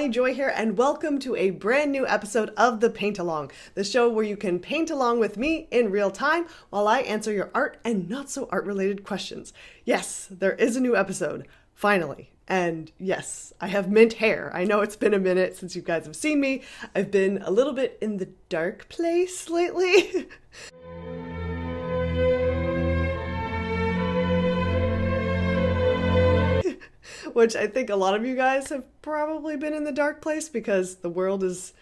Leilani Joy here, and welcome to a brand new episode of the Paint Along, the show where you can paint along with me in real time while I answer your art and not so art related questions. Yes, there is a new episode, finally. And yes, I have mint hair. I know it's been a minute since you guys have seen me. I've been a little bit in the dark place lately. Which I think a lot of you guys have probably been in the dark place because the world is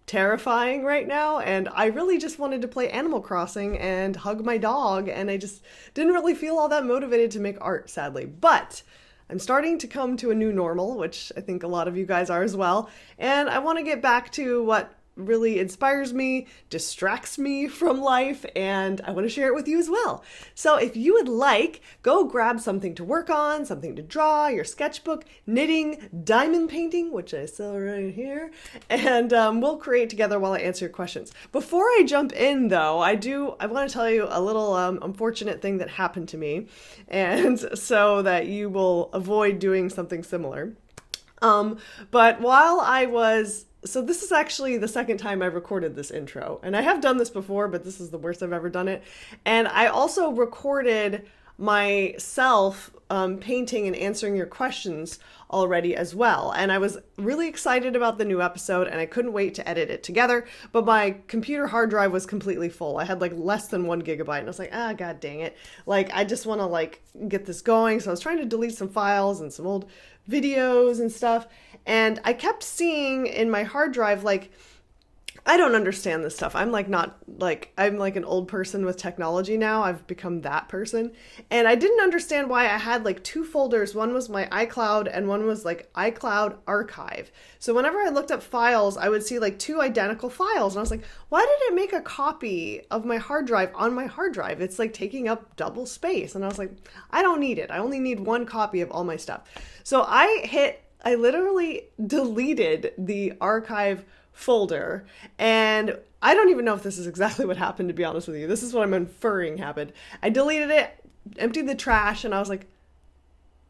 terrifying right now, and I really just wanted to play Animal Crossing and hug my dog, and I just didn't really feel all that motivated to make art, sadly. But I'm starting to come to a new normal, which I think a lot of you guys are as well, and I want to get back to what really inspires me, distracts me from life, and I want to share it with you as well. So if you would like, go grab something to work on, something to draw, your sketchbook, knitting, diamond painting, which I sell right here, and we'll create together while I answer your questions. Before I jump in though, I want to tell you a little unfortunate thing that happened to me, and so that you will avoid doing something similar. But while I was So this is actually the second time I've recorded this intro, and I have done this before, but this is the worst I've ever done it. And I also recorded myself painting and answering your questions already as well. And I was really excited about the new episode, and I couldn't wait to edit it together, but my computer hard drive was completely full. I had like less than 1 gigabyte, and I was like, god dang it. Like, I just want to get this going. So I was trying to delete some files and some old videos and stuff. And I kept seeing in my hard drive, I don't understand this stuff. I'm like an old person with technology now. I've become that person. And I didn't understand why I had two folders. One was my iCloud and one was iCloud Archive. So whenever I looked up files, I would see two identical files. And I was like, why did it make a copy of my hard drive on my hard drive? It's taking up double space. And I was like, I don't need it. I only need one copy of all my stuff. So I literally deleted the archive folder, and I don't even know if this is exactly what happened, to be honest with you. This is what I'm inferring happened. I deleted it, emptied the trash, and I was like,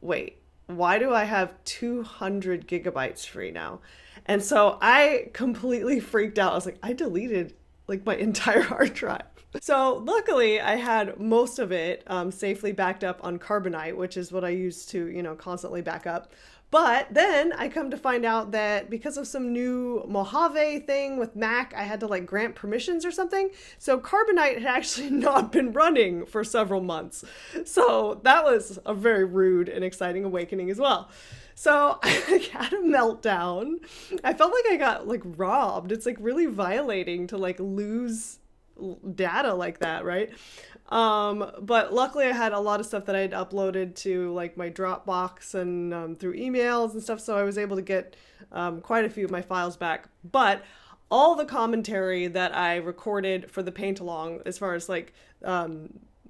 wait, why do I have 200 gigabytes free now? And so I completely freaked out. I was like, I deleted my entire hard drive. So luckily I had most of it safely backed up on Carbonite, which is what I use to, constantly back up. But then I come to find out that because of some new Mojave thing with Mac, I had to grant permissions or something. So Carbonite had actually not been running for several months. So that was a very rude and exciting awakening as well. So I had a meltdown. I felt like I got robbed. It's really violating to lose data like that, right? But luckily I had a lot of stuff that I had uploaded to my Dropbox and through emails and stuff, so I was able to get quite a few of my files back. But all the commentary that I recorded for the paint along, as far as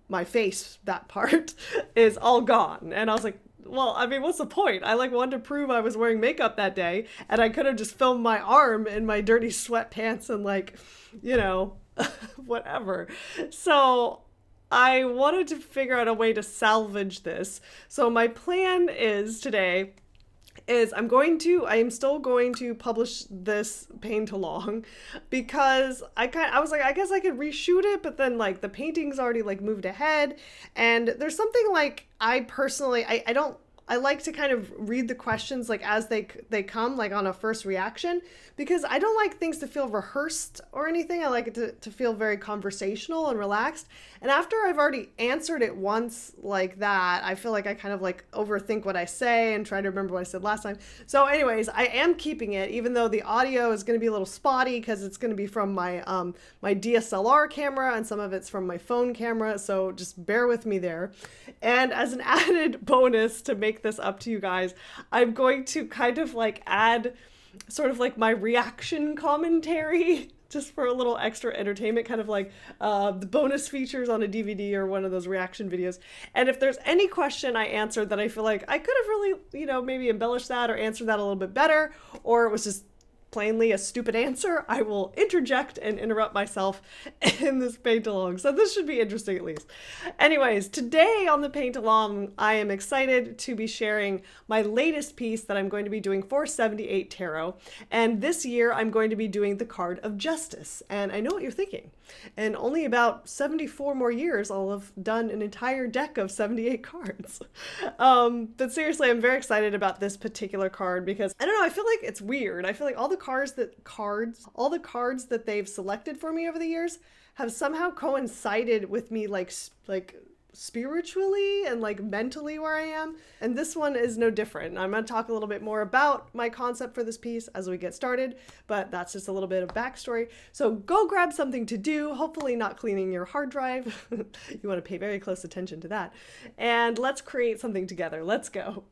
my face, that part, is all gone. And I was like, well, I mean, what's the point? I wanted to prove I was wearing makeup that day, and I could have just filmed my arm in my dirty sweatpants and whatever. So I wanted to figure out a way to salvage this. So my plan today is I am still going to publish this paint along, because I was like, I guess I could reshoot it, but then the painting's already moved ahead, and there's something I personally, I like to kind of read the questions as they come, on a first reaction, because I don't like things to feel rehearsed or anything. I like it to feel very conversational and relaxed. And after I've already answered it once like that, I feel like I kind of overthink what I say and try to remember what I said last time. So anyways, I am keeping it, even though the audio is going to be a little spotty because it's going to be from my my DSLR camera, and some of it's from my phone camera. So just bear with me there. And as an added bonus to make this up to you guys, I'm going to kind of add sort of my reaction commentary, just for a little extra entertainment, kind of the bonus features on a DVD or one of those reaction videos. And if there's any question I answered that I feel like I could have really, maybe embellished that or answered that a little bit better, or it was just plainly a stupid answer, I will interject and interrupt myself in this paint along. So this should be interesting at least. Anyways, today on the paint along, I am excited to be sharing my latest piece that I'm going to be doing for 78 Tarot. And this year I'm going to be doing the card of Justice. And I know what you're thinking. In only about 74 more years, I'll have done an entire deck of 78 cards. But seriously, I'm very excited about this particular card because, I don't know, I feel like it's weird. I feel like all the cards that they've selected for me over the years have somehow coincided with me like spiritually and like mentally where I am, and this one is no different. I'm going to talk a little bit more about my concept for this piece as we get started, but that's just a little bit of backstory. So go grab something to do, hopefully not cleaning your hard drive. You want to pay very close attention to that, and let's create something together. Let's go.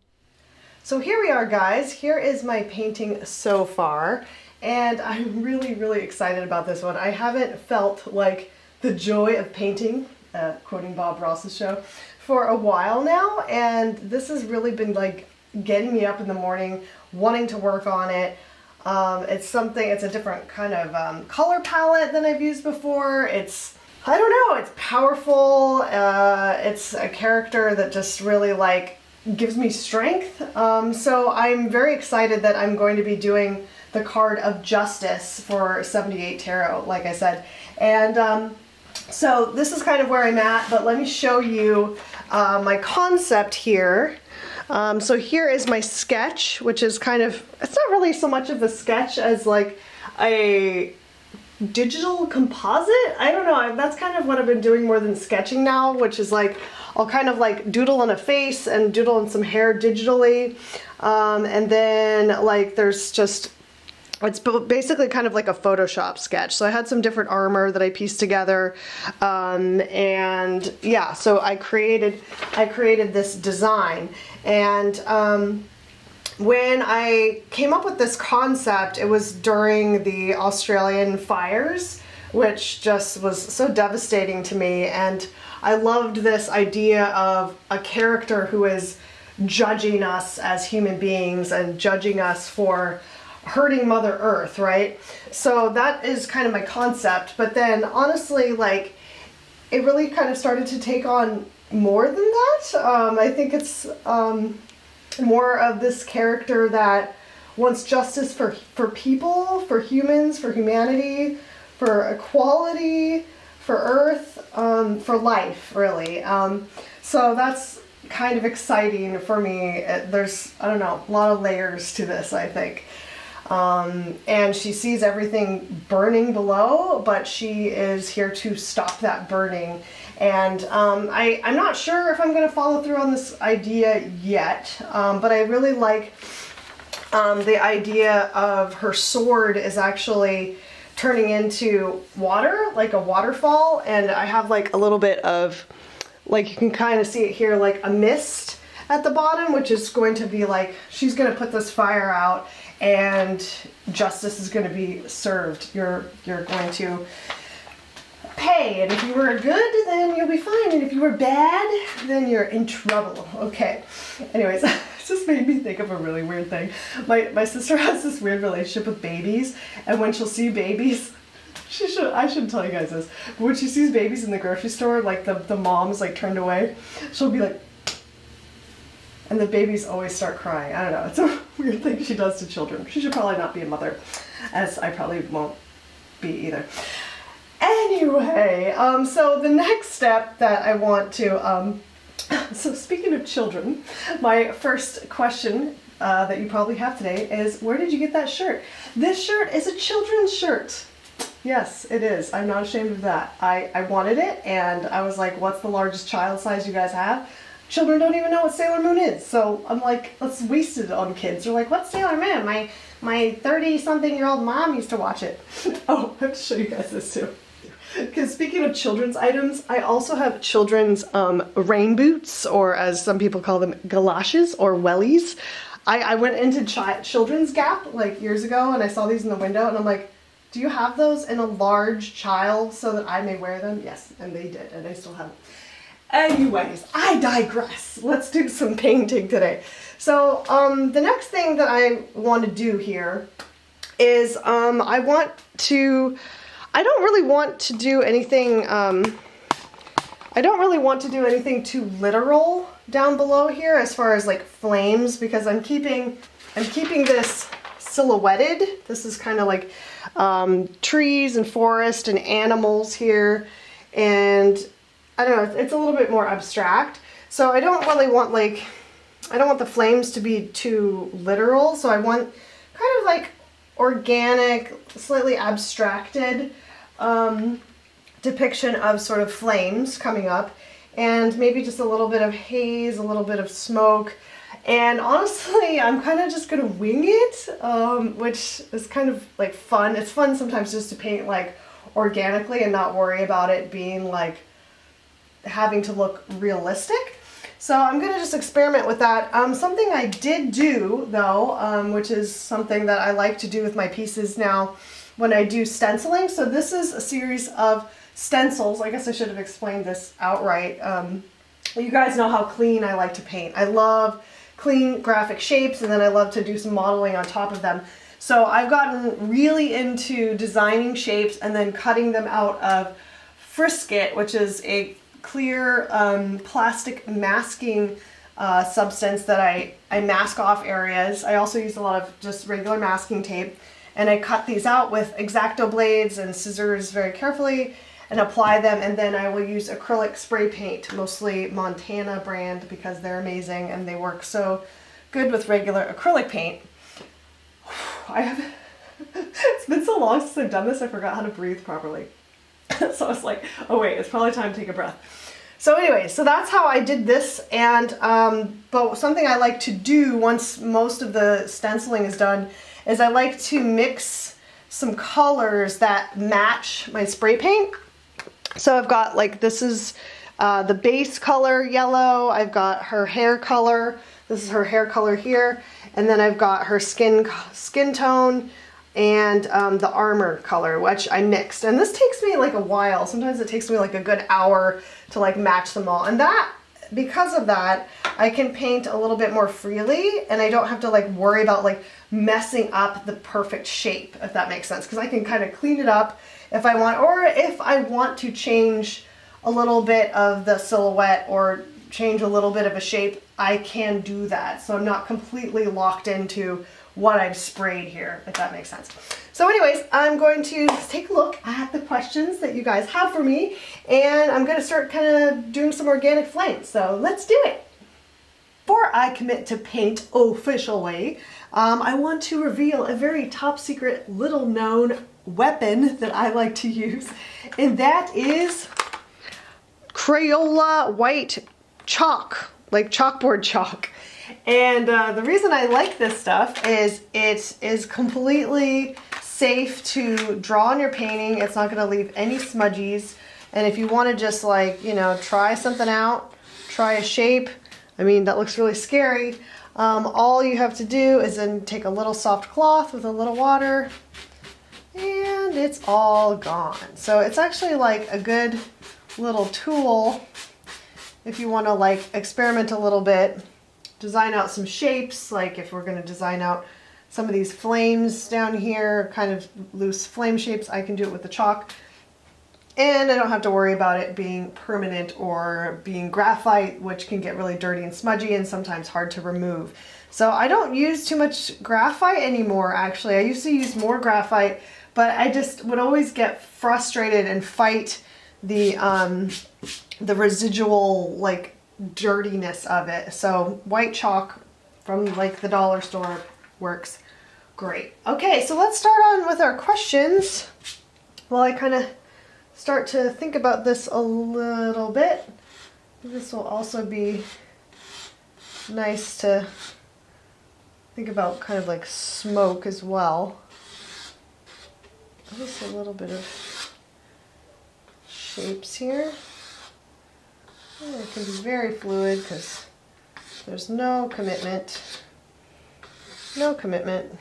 So here we are, guys. Here is my painting so far, and I'm really excited about this one. I haven't felt like the joy of painting, quoting Bob Ross's show, for a while now, and this has really been like getting me up in the morning, wanting to work on it. It's a different kind of color palette than I've used before. I don't know, it's powerful. It's a character that just really like gives me strength. So I'm very excited that I'm going to be doing the card of Justice for 78 Tarot, like I said. And so this is kind of where I'm at, but let me show you my concept here. So here is my sketch, which is kind of, it's not really so much of a sketch as like a digital composite. I don't know, that's kind of what I've been doing more than sketching now, which is like, I'll kind of like doodle on a face and doodle on some hair digitally. And then like there's just, it's basically kind of like a Photoshop sketch. So I had some different armor that I pieced together, and yeah, so I created this design. And when I came up with this concept, it was during the Australian fires, which just was so devastating to me. And I loved this idea of a character who is judging us as human beings and judging us for hurting Mother Earth, right? So that is kind of my concept. But then honestly, like, it really kind of started to take on more than that. I think it's more of this character that wants justice for people, for humans, for humanity, for equality, for Earth, for life, really. So that's kind of exciting for me. There's, I don't know, a lot of layers to this, I think. And she sees everything burning below, but she is here to stop that burning. And I'm not sure if I'm going to follow through on this idea yet, but I really like the idea of her sword is actually turning into water, like a waterfall. And I have like a little bit of, like you can kind of see it here, like a mist at the bottom, which is going to be like, she's going to put this fire out and justice is going to be served. You're going to pay, and if you were good, then you'll be fine, and if you were bad, then you're in trouble. Okay. Anyways, it just made me think of a really weird thing. My sister has this weird relationship with babies, and when she'll see babies, I shouldn't tell you guys this, but when she sees babies in the grocery store, like the mom's like turned away, she'll be like, and the babies always start crying. I don't know, it's a weird thing she does to children. She should probably not be a mother, as I probably won't be either. Anyway, so the next step that I want to, so speaking of children, my first question that you probably have today is, where did you get that shirt? This shirt is a children's shirt. Yes, it is. I'm not ashamed of that. I wanted it, and I was like, what's the largest child size you guys have? Children don't even know what Sailor Moon is, so I'm like, let's waste it on kids. They're like, what's Sailor Moon? My 30-something-year-old mom used to watch it. Oh, I have to show you guys this too. Because speaking of children's items, I also have children's rain boots, or as some people call them, galoshes or wellies. I went into Children's Gap like years ago, and I saw these in the window, and I'm like, do you have those in a large child so that I may wear them? Yes, and they did, and I still have them. Anyways, I digress. Let's do some painting today. So the next thing that I want to do here is I don't really want to do anything, too literal down below here as far as like flames, because I'm keeping this silhouetted. This is kind of like trees and forest and animals here, and I don't know, it's a little bit more abstract. So I don't really want I don't want the flames to be too literal, so I want kind of like organic, slightly abstracted depiction of sort of flames coming up, and maybe just a little bit of haze, a little bit of smoke. And honestly, I'm kind of just gonna wing it, which is kind of like fun. It's fun sometimes just to paint like organically and not worry about it being like having to look realistic. So I'm gonna just experiment with that. Something I did do though, which is something that I like to do with my pieces now when I do stenciling. So this is a series of stencils. I guess I should have explained this outright. You guys know how clean I like to paint. I love clean graphic shapes, and then I love to do some modeling on top of them. So I've gotten really into designing shapes and then cutting them out of Frisket, which is a clear plastic masking substance that I mask off areas. I also use a lot of just regular masking tape, and I cut these out with X-Acto blades and scissors very carefully and apply them, and then I will use acrylic spray paint, mostly Montana brand, because they're amazing and they work so good with regular acrylic paint. It's been so long since I've done this, I forgot how to breathe properly. So I was like, oh wait, it's probably time to take a breath. So anyway, so that's how I did this, and but something I like to do once most of the stenciling is done is I like to mix some colors that match my spray paint. So I've got like, this is the base color yellow, I've got her hair color, this is her hair color here, and then I've got her skin tone and the armor color, which I mixed. And this takes me like a while. Sometimes it takes me like a good hour to like match them all. And that, because of that, I can paint a little bit more freely, and I don't have to like worry about like messing up the perfect shape, if that makes sense. Because I can kind of clean it up if I want, or if I want to change a little bit of the silhouette or change a little bit of a shape, I can do that. So I'm not completely locked into what I've sprayed here, if that makes sense. So anyways, I'm going to take a look at the questions that you guys have for me, and I'm going to start kind of doing some organic flames. So let's do it. Before I commit to paint officially, I want to reveal a very top secret, little known weapon that I like to use, and that is Crayola white chalk, like chalkboard chalk. And the reason I like this stuff is it is completely safe to draw on your painting. It's not going to leave any smudgies. And if you want to just like, you know, try something out, try a shape, I mean, that looks really scary. All you have to do is then take a little soft cloth with a little water, and it's all gone. So it's actually like a good little tool if you want to like experiment a little bit, design out some shapes. Like if we're going to design out some of these flames down here, kind of loose flame shapes, I can do it with the chalk. And I don't have to worry about it being permanent or being graphite, which can get really dirty and smudgy and sometimes hard to remove. So I don't use too much graphite anymore, actually. I used to use more graphite, but I just would always get frustrated and fight the residual like dirtiness of it. So white chalk from like the dollar store works great. Okay, so let's start on with our questions while I kind of start to think about this a little bit. This will also be nice to think about, kind of like smoke as well. Just a little bit of shapes here. And it can be very fluid because there's no commitment. No commitment.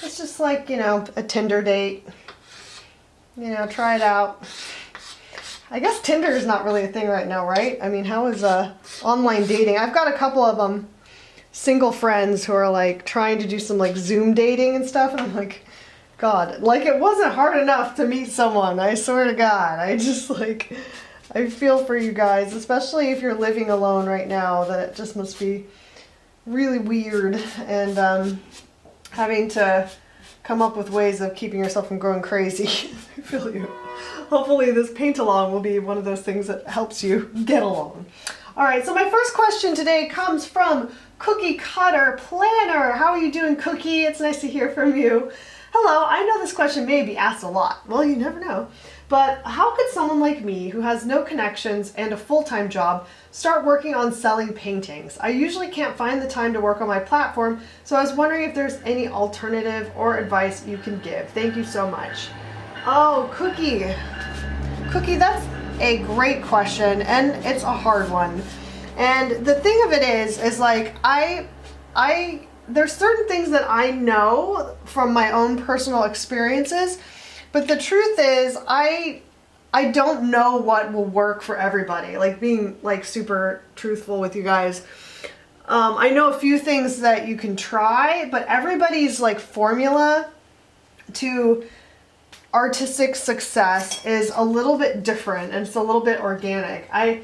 It's just like, you know, a Tinder date. You know, try it out. I guess Tinder is not really a thing right now, right? I mean, how is online dating? I've got a couple of single friends who are like trying to do some like Zoom dating and stuff, and I'm like, God, like it wasn't hard enough to meet someone. I swear to God. I just like, I feel for you guys, especially if you're living alone right now, that it just must be really weird and having to come up with ways of keeping yourself from going crazy. I feel you. Hopefully this paint along will be one of those things that helps you get along. All right, so my first question today comes from Cookie Cutter Planner. How are you doing, Cookie? It's nice to hear from you. Hello, I know this question may be asked a lot. Well, you never know. But how could someone like me, who has no connections and a full-time job, start working on selling paintings? I usually can't find the time to work on my platform, so I was wondering if there's any alternative or advice you can give. Thank you so much. Oh, Cookie. Cookie, that's a great question, and it's a hard one. And the thing of it is like, there's certain things that I know from my own personal experiences, but the truth is I don't know what will work for everybody. Like, being like super truthful with you guys. I know a few things that you can try, but everybody's like formula to artistic success is a little bit different, and it's a little bit organic. I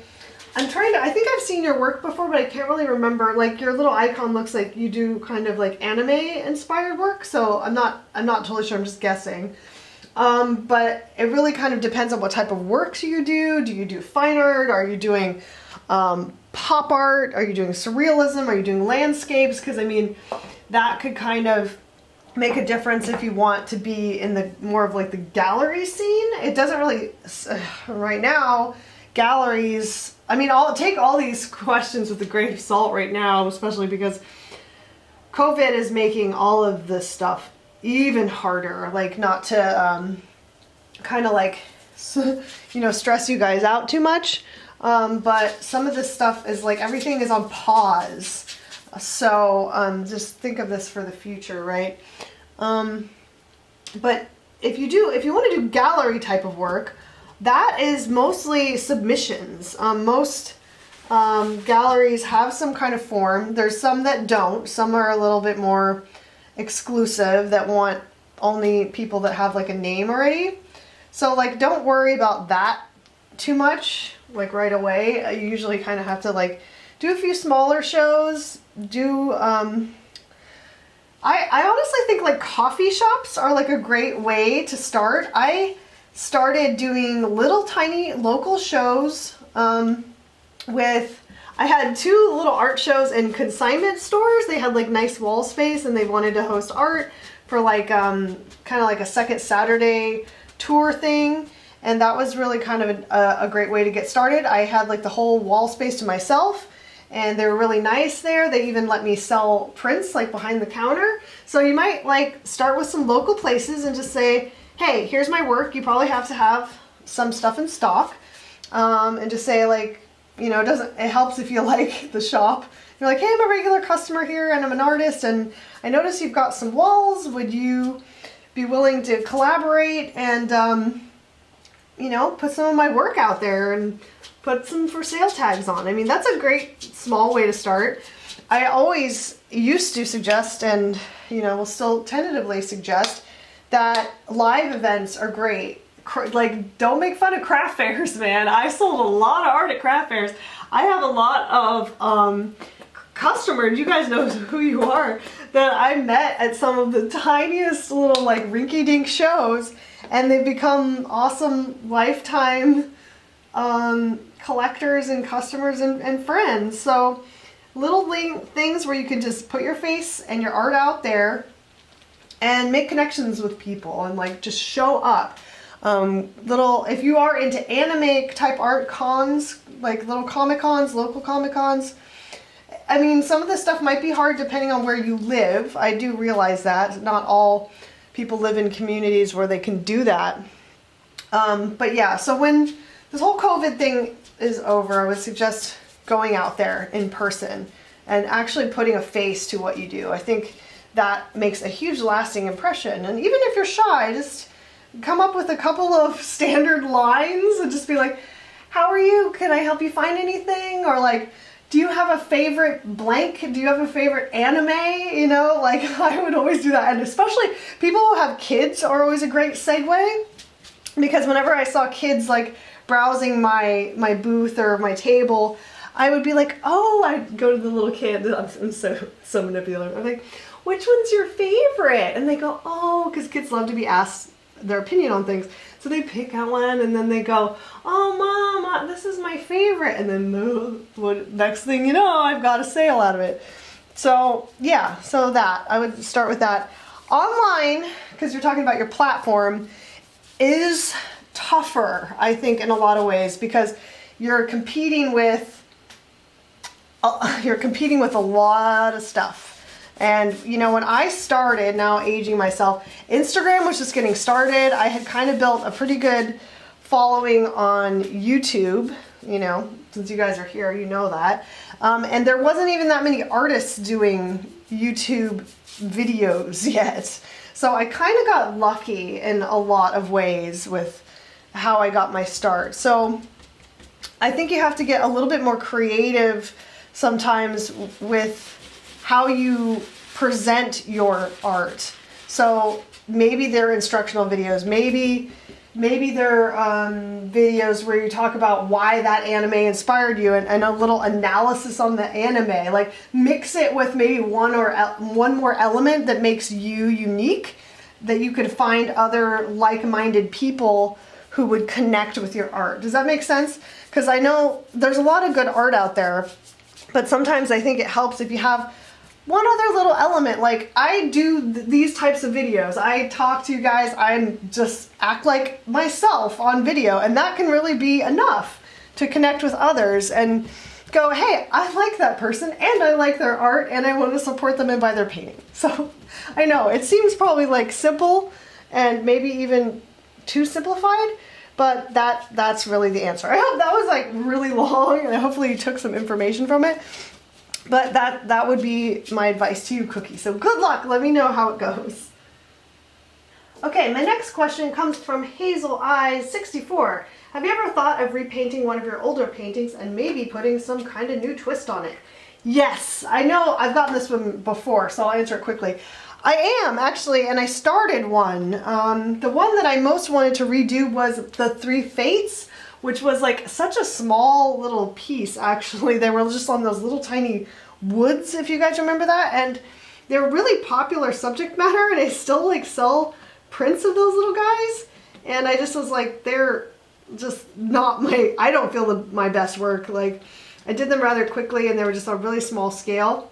think I've seen your work before, but I can't really remember. Like, your little icon looks like you do kind of like anime inspired work, so I'm not totally sure, I'm just guessing. But it really kind of depends on what type of works you do. Do you do fine art? Are you doing pop art? Are you doing surrealism? Are you doing landscapes? Because I mean, that could kind of make a difference if you want to be in the more of like the gallery scene. It doesn't really, right now, galleries, I mean, I'll take all these questions with a grain of salt right now, especially because COVID is making all of this stuff even harder, like not to kind of like, you know, stress you guys out too much. But some of this stuff is like, everything is on pause. So just think of this for the future, right? But if you want to do gallery type of work, that is mostly submissions. Most galleries have some kind of form. There's some that don't. Some are a little bit more exclusive, that want only people that have like a name already. So like, don't worry about that too much, like right away. You usually kind of have to like do a few smaller shows, I honestly think like coffee shops are like a great way to start. I started doing little tiny local shows I had 2 little art shows in consignment stores. They had like nice wall space and they wanted to host art for like kind of like a second Saturday tour thing. And that was really kind of a great way to get started. I had like the whole wall space to myself, and they were really nice there. They even let me sell prints like behind the counter. So you might like start with some local places and just say, hey, here's my work. You probably have to have some stuff in stock. And just say like, you know, it helps if you like the shop. You're like, hey, I'm a regular customer here and I'm an artist, and I notice you've got some walls. Would you be willing to collaborate and, you know, put some of my work out there and put some for sale tags on? I mean, that's a great small way to start. I always used to suggest, and, you know, will still tentatively suggest, that live events are great. Like, don't make fun of craft fairs, man. I sold a lot of art at craft fairs. I have a lot of customers, you guys know who you are, that I met at some of the tiniest little like rinky-dink shows, and they've become awesome lifetime collectors and customers and friends. So little things where you can just put your face and your art out there and make connections with people and like just show up. If you are into anime type art cons, like little comic cons, local comic cons, I mean, some of this stuff might be hard depending on where you live. I do realize that not all people live in communities where they can do that. But yeah, so when this whole COVID thing is over, I would suggest going out there in person and actually putting a face to what you do. I think that makes a huge lasting impression. And even if you're shy, just come up with a couple of standard lines and just be like, how are you? Can I help you find anything? Or like, do you have a favorite blank? Do you have a favorite anime? You know, like I would always do that. And especially people who have kids are always a great segue, because whenever I saw kids like browsing my booth or my table, I would be like, oh, I'd go to the little kid. I'm so manipulative. I'm like, which one's your favorite? And they go, oh, because kids love to be asked their opinion on things. So they pick out one and then they go, oh, Mom, this is my favorite. And then next thing you know, I've got a sale out of it. So yeah, so that, I would start with that. Online, because you're talking about your platform, is tougher, I think, in a lot of ways, because you're competing with a lot of stuff. And you know, when I started, now aging myself, Instagram was just getting started. I had kind of built a pretty good following on YouTube, you know, since you guys are here, you know that. And there wasn't even that many artists doing YouTube videos yet. So I kind of got lucky in a lot of ways with how I got my start. So I think you have to get a little bit more creative sometimes with how you present your art. So maybe they're instructional videos, maybe they're videos where you talk about why that anime inspired you, and a little analysis on the anime. Like mix it with maybe one more element that makes you unique, that you could find other like-minded people who would connect with your art. Does that make sense? Because I know there's a lot of good art out there, but sometimes I think it helps if you have one other little element. Like I do these types of videos. I talk to you guys, I just act like myself on video, and that can really be enough to connect with others and go, hey, I like that person and I like their art and I want to support them and buy their painting. So I know it seems probably like simple and maybe even too simplified, but that's really the answer. I hope that was like really long and hopefully you took some information from it. But that would be my advice to you, Cookie. So good luck. Let me know how it goes. Okay, my next question comes from Hazel Eyes 64. Have you ever thought of repainting one of your older paintings and maybe putting some kind of new twist on it? Yes, I know I've gotten this one before, so I'll answer it quickly. I am actually, and I started one. The one that I most wanted to redo was the Three Fates, which was like such a small little piece, actually. They were just on those little tiny woods, if you guys remember that. And they were really popular subject matter, and I still like sell prints of those little guys. And I just was like, they're just not I don't feel my best work. Like I did them rather quickly and they were just on a really small scale.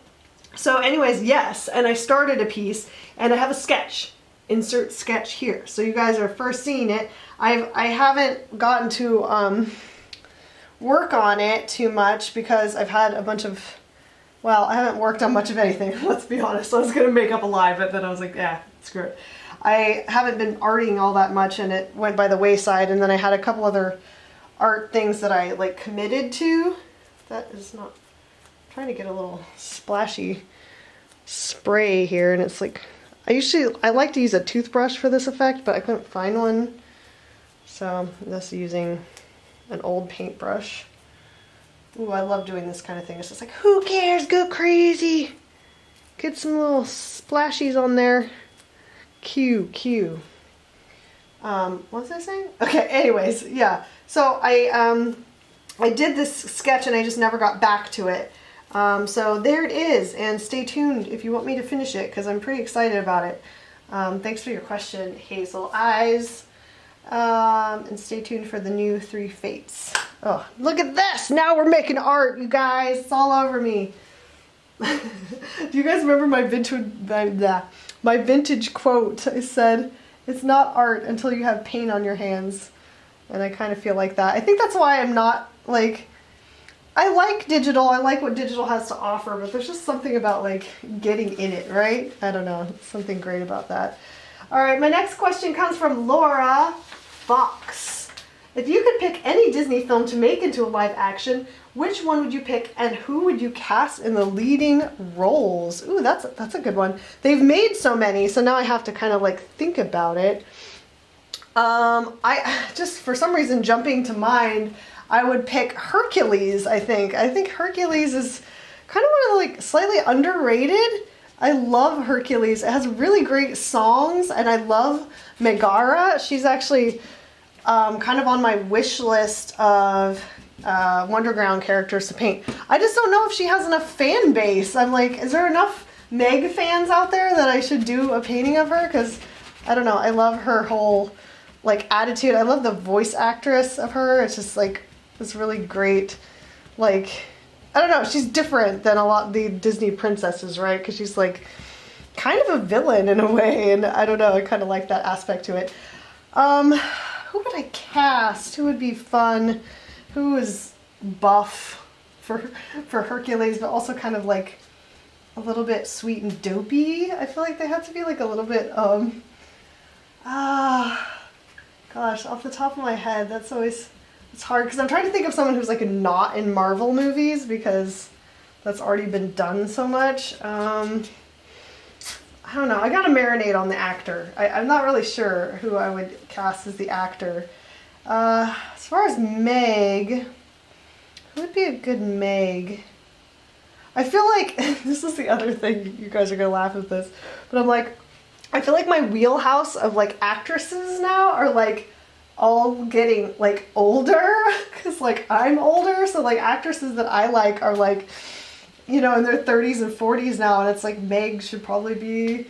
So anyways, yes, and I started a piece and I have a sketch. Insert sketch here. So you guys are first seeing it. I haven't gotten to work on it too much because I've had a bunch of, well, I haven't worked on much of anything, let's be honest. I was going to make up a lie, but then I was like, yeah, screw it. I haven't been arting all that much and it went by the wayside, and then I had a couple other art things that I like committed to. That is not, I'm trying to get a little splashy spray here, and it's like, I like to use a toothbrush for this effect, but I couldn't find one. So I'm just using an old paintbrush. Ooh, I love doing this kind of thing. It's just like, who cares? Go crazy. Get some little splashies on there. Q. What was I saying? Okay, anyways, yeah. So I did this sketch and I just never got back to it. So there it is, and stay tuned if you want me to finish it, because I'm pretty excited about it. Thanks for your question, Hazel Eyes. And stay tuned for the new Three Fates. Oh, look at this! Now we're making art, you guys! It's all over me. Do you guys remember my vintage quote? I said, it's not art until you have paint on your hands. And I kind of feel like that. I think that's why I'm not, like, I like digital, I like what digital has to offer, but there's just something about, like, getting in it, right? I don't know, something great about that. All right, my next question comes from Laura Fox. If you could pick any Disney film to make into a live action, which one would you pick and who would you cast in the leading roles? Ooh, that's a good one. They've made so many, so now I have to kind of like think about it. I just, for some reason, jumping to mind, I would pick Hercules, I think. I think Hercules is kind of one of the, like, slightly underrated. I love Hercules. It has really great songs, and I love Megara. She's actually kind of on my wish list of Wonderground characters to paint. I just don't know if she has enough fan base. I'm like, is there enough Meg fans out there that I should do a painting of her? Because, I don't know, I love her whole, like, attitude. I love the voice actress of her. It's just, like, this really great, like, I don't know, she's different than a lot of the Disney princesses, right? Because she's, like, kind of a villain in a way, and I don't know, I kind of like that aspect to it. Who would I cast? Who would be fun? Who is buff for Hercules, but also kind of, like, a little bit sweet and dopey? I feel like they have to be, like, a little bit, gosh, off the top of my head, that's always... It's hard because I'm trying to think of someone who's like not in Marvel movies because that's already been done so much. I don't know. I gotta marinate on the actor. I'm not really sure who I would cast as the actor. As far as Meg, who would be a good Meg? I feel like, this is the other thing, you guys are gonna laugh at this, but I'm like, I feel like my wheelhouse of like actresses now are like, all getting like older because like I'm older, so like actresses that I like are like, you know, in their 30s and 40s now, and it's like Meg should probably be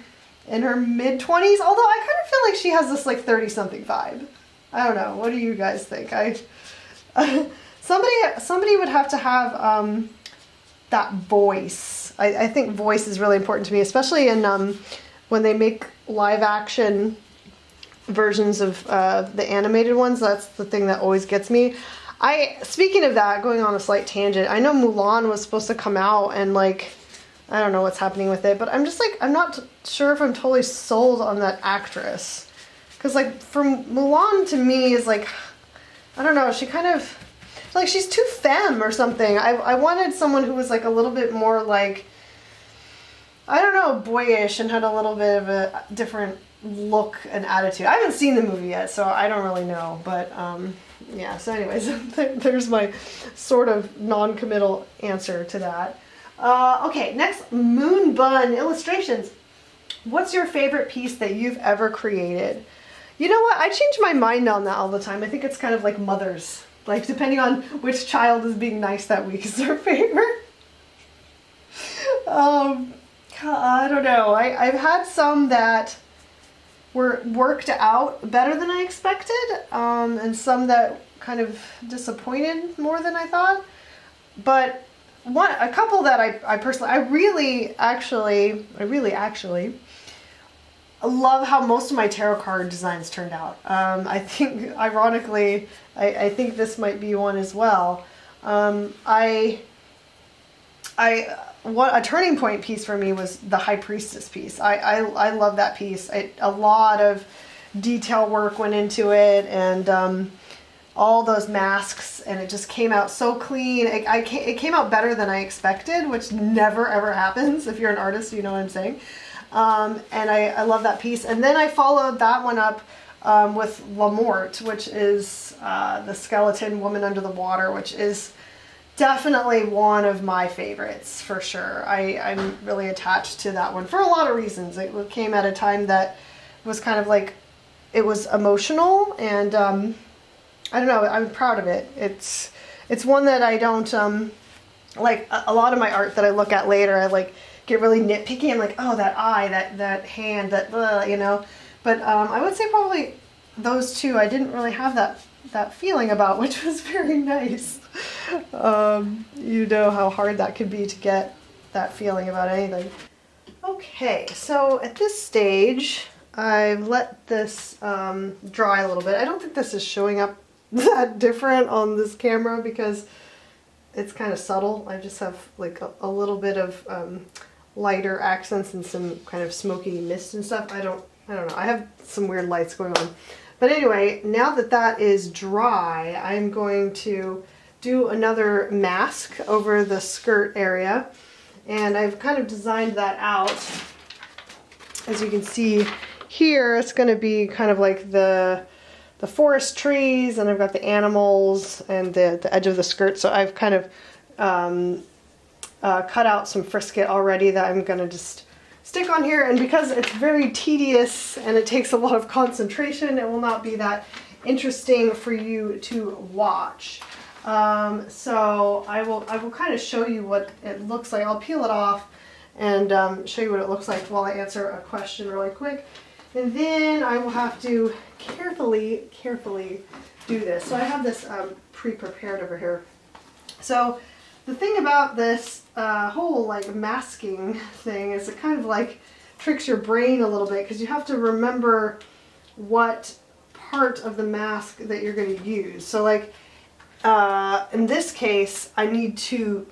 in her mid-20s, although I kind of feel like she has this like 30-something vibe. I don't know, what do you guys think? Somebody would have to have that voice. I think voice is really important to me, especially in when they make live action versions of the animated ones. That's the thing that always gets me. Speaking of that, going on a slight tangent, I know Mulan was supposed to come out and like, I don't know what's happening with it, but I'm just like, I'm not sure if I'm totally sold on that actress. Because like, from Mulan to me is like, I don't know, she kind of, like she's too femme or something. I wanted someone who was like a little bit more like, I don't know, boyish and had a little bit of a different look and attitude. I haven't seen the movie yet, so I don't really know, but yeah, so anyways, there's my sort of non-committal answer to that. Okay, next, Moon Bun Illustrations. What's your favorite piece that you've ever created? You know what, I change my mind on that all the time. I think it's kind of like mothers, like depending on which child is being nice that week is their favorite. I don't know, I've had some that were worked out better than I expected, and some that kind of disappointed more than I thought. But a couple that I personally, I really actually love how most of my tarot card designs turned out. I think, ironically, I think this might be one as well. What a turning point piece for me was the High Priestess piece. I love that piece. A lot of detail work went into it, and all those masks, and it just came out so clean. It came out better than I expected, which never ever happens. If you're an artist, you know what I'm saying. And I love that piece. And then I followed that one up with La Morte, which is the skeleton woman under the water, which is definitely one of my favorites for sure. I'm really attached to that one for a lot of reasons. It came at a time that was kind of like, it was emotional, and I don't know, I'm proud of it. It's one that I don't, like a lot of my art that I look at later, I like get really nitpicky. I'm like, oh, that eye, that hand, that, you know. But I would say probably those two I didn't really have that feeling about, which was very nice. You know how hard that could be to get that feeling about anything. Okay, so at this stage, I've let this dry a little bit. I don't think this is showing up that different on this camera because it's kind of subtle. I just have like a little bit of lighter accents and some kind of smoky mist and stuff. I don't know. I have some weird lights going on. But anyway, now that that is dry, I'm going to do another mask over the skirt area. And I've kind of designed that out. As you can see here, it's going to be kind of like the the forest trees, and I've got the animals and the edge of the skirt. So I've kind of cut out some frisket already that I'm going to just stick on here. And because it's very tedious and it takes a lot of concentration, it will not be that interesting for you to watch. So I will kind of show you what it looks like. I'll peel it off and show you what it looks like while I answer a question really quick. And then I will have to carefully do this. So I have this pre-prepared over here. So the thing about this whole like masking thing is it kind of like tricks your brain a little bit, because you have to remember what part of the mask that you're going to use. So like in this case, I need to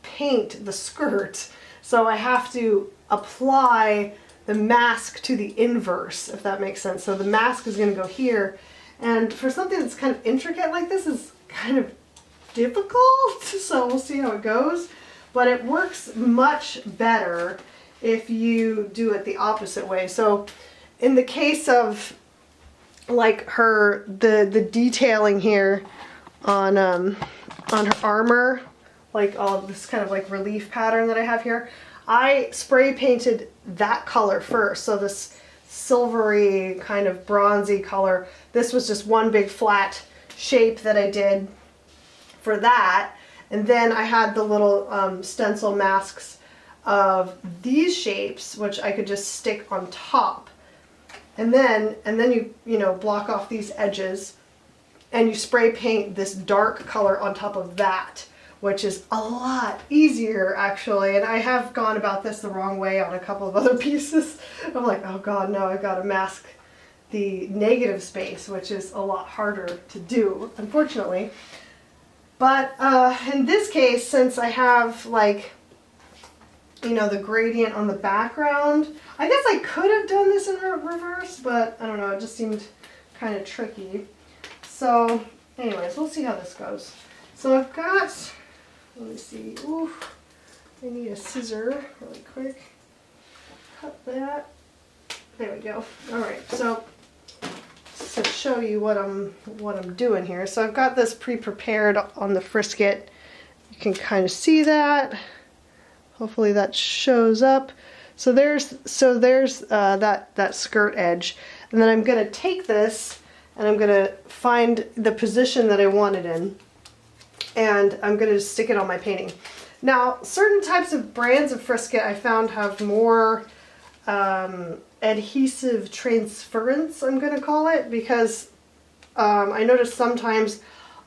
paint the skirt. So I have to apply the mask to the inverse, if that makes sense. So the mask is going to go here. And for something that's kind of intricate like this, is kind of difficult. So we'll see how it goes. But it works much better if you do it the opposite way. So in the case of like the detailing here on her armor, like all this kind of like relief pattern that I have here, I spray painted that color first. So this silvery kind of bronzy color, this was just one big flat shape that I did for that. And then I had the little stencil masks of these shapes, which I could just stick on top. And then you know, block off these edges and you spray paint this dark color on top of that, which is a lot easier actually. And I have gone about this the wrong way on a couple of other pieces. I'm like, oh God, no, I've got to mask the negative space, which is a lot harder to do, unfortunately. But in this case, since I have like, you know, the gradient on the background, I guess I could have done this in reverse, but I don't know, it just seemed kind of tricky. So anyways, we'll see how this goes. So I've got, let me see, ooh, I need a scissor really quick. Cut that. There we go. All right, so to show you what I'm doing here. So I've got this pre-prepared on the frisket. You can kind of see that. Hopefully that shows up. So there's that skirt edge, and then I'm going to take this and I'm going to find the position that I want it in, and I'm going to just stick it on my painting. Now, certain types of brands of frisket I found have more adhesive transference, I'm going to call it, because I notice sometimes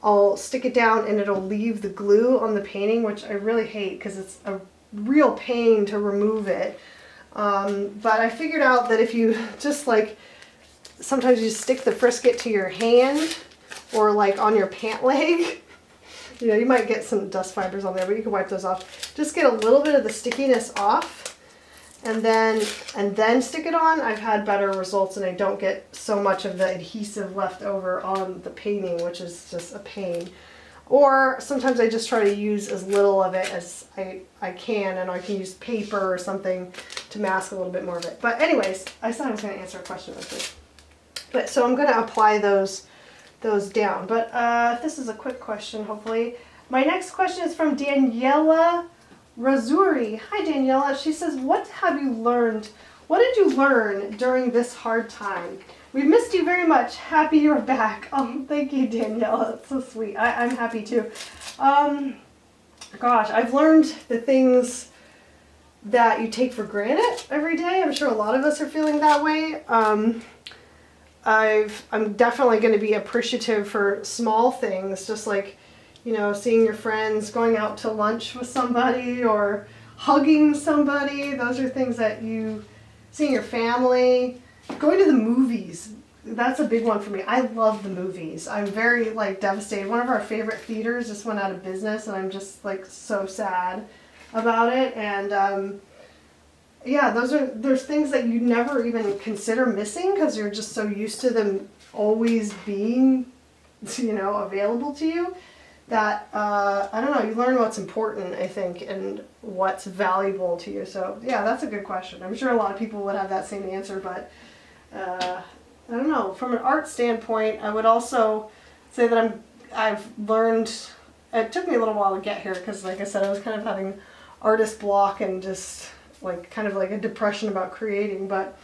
I'll stick it down and it'll leave the glue on the painting, which I really hate because it's a real pain to remove it. But I figured out that if you just like, sometimes you stick the frisket to your hand or like on your pant leg, you know, you might get some dust fibers on there, but you can wipe those off. Just get a little bit of the stickiness off and then stick it on. I've had better results and I don't get so much of the adhesive left over on the painting, which is just a pain. Or sometimes I just try to use as little of it as I can, and I can use paper or something to mask a little bit more of it. But anyways, I said I was going to answer a question with this. But so I'm going to apply those down. But this is a quick question, hopefully. My next question is from Daniela Razuri. Hi, Daniela. She says, what did you learn during this hard time? We missed you very much. Happy you're back. Oh, thank you, Daniela. That's so sweet. I'm happy too. Gosh, I've learned the things that you take for granted every day. I'm sure a lot of us are feeling that way. I'm definitely going to be appreciative for small things, just like, you know, seeing your friends, going out to lunch with somebody, or hugging somebody. Those are things that seeing your family, going to the movies. That's a big one for me. I love the movies. I'm very like devastated. One of our favorite theaters just went out of business, and I'm just like so sad about it. And yeah, there's things that you never even consider missing because you're just so used to them always being, you know, available to you, that I don't know, you learn what's important, I think, and what's valuable to you. So yeah, that's a good question. I'm sure a lot of people would have that same answer, but I don't know, from an art standpoint, I would also say that I've learned, it took me a little while to get here because like I said, I was kind of having artist block and just like kind of like a depression about creating, but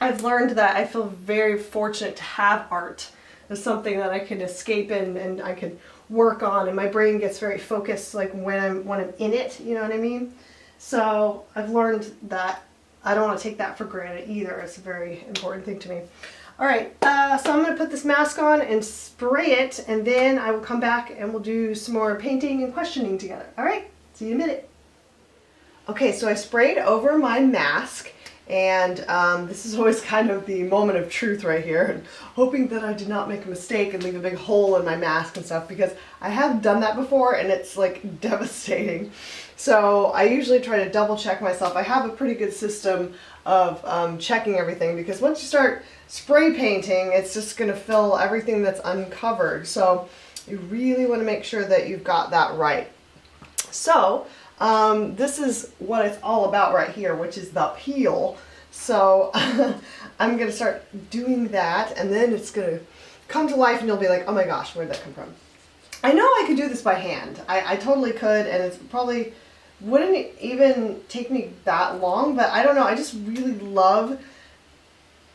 I've learned that I feel very fortunate to have art as something that I can escape in and I can work on, and my brain gets very focused like when I'm in it, you know what I mean? So I've learned that I don't want to take that for granted either. It's a very important thing to me. All right, so I'm going to put this mask on and spray it, and then I will come back and we'll do some more painting and questioning together. All right, see you in a minute. Okay, so I sprayed over my mask, and this is always kind of the moment of truth right here, and hoping that I did not make a mistake and leave a big hole in my mask and stuff, because I have done that before and it's like devastating. So I usually try to double check myself. I have a pretty good system of checking everything, because once you start spray painting, it's just going to fill everything that's uncovered. So you really want to make sure that you've got that right. So this is what it's all about right here, which is the peel. So I'm going to start doing that, and then it's going to come to life and you'll be like, oh my gosh, where'd that come from? I know I could do this by hand. I totally could, and it's probably wouldn't even take me that long, but I don't know, I just really love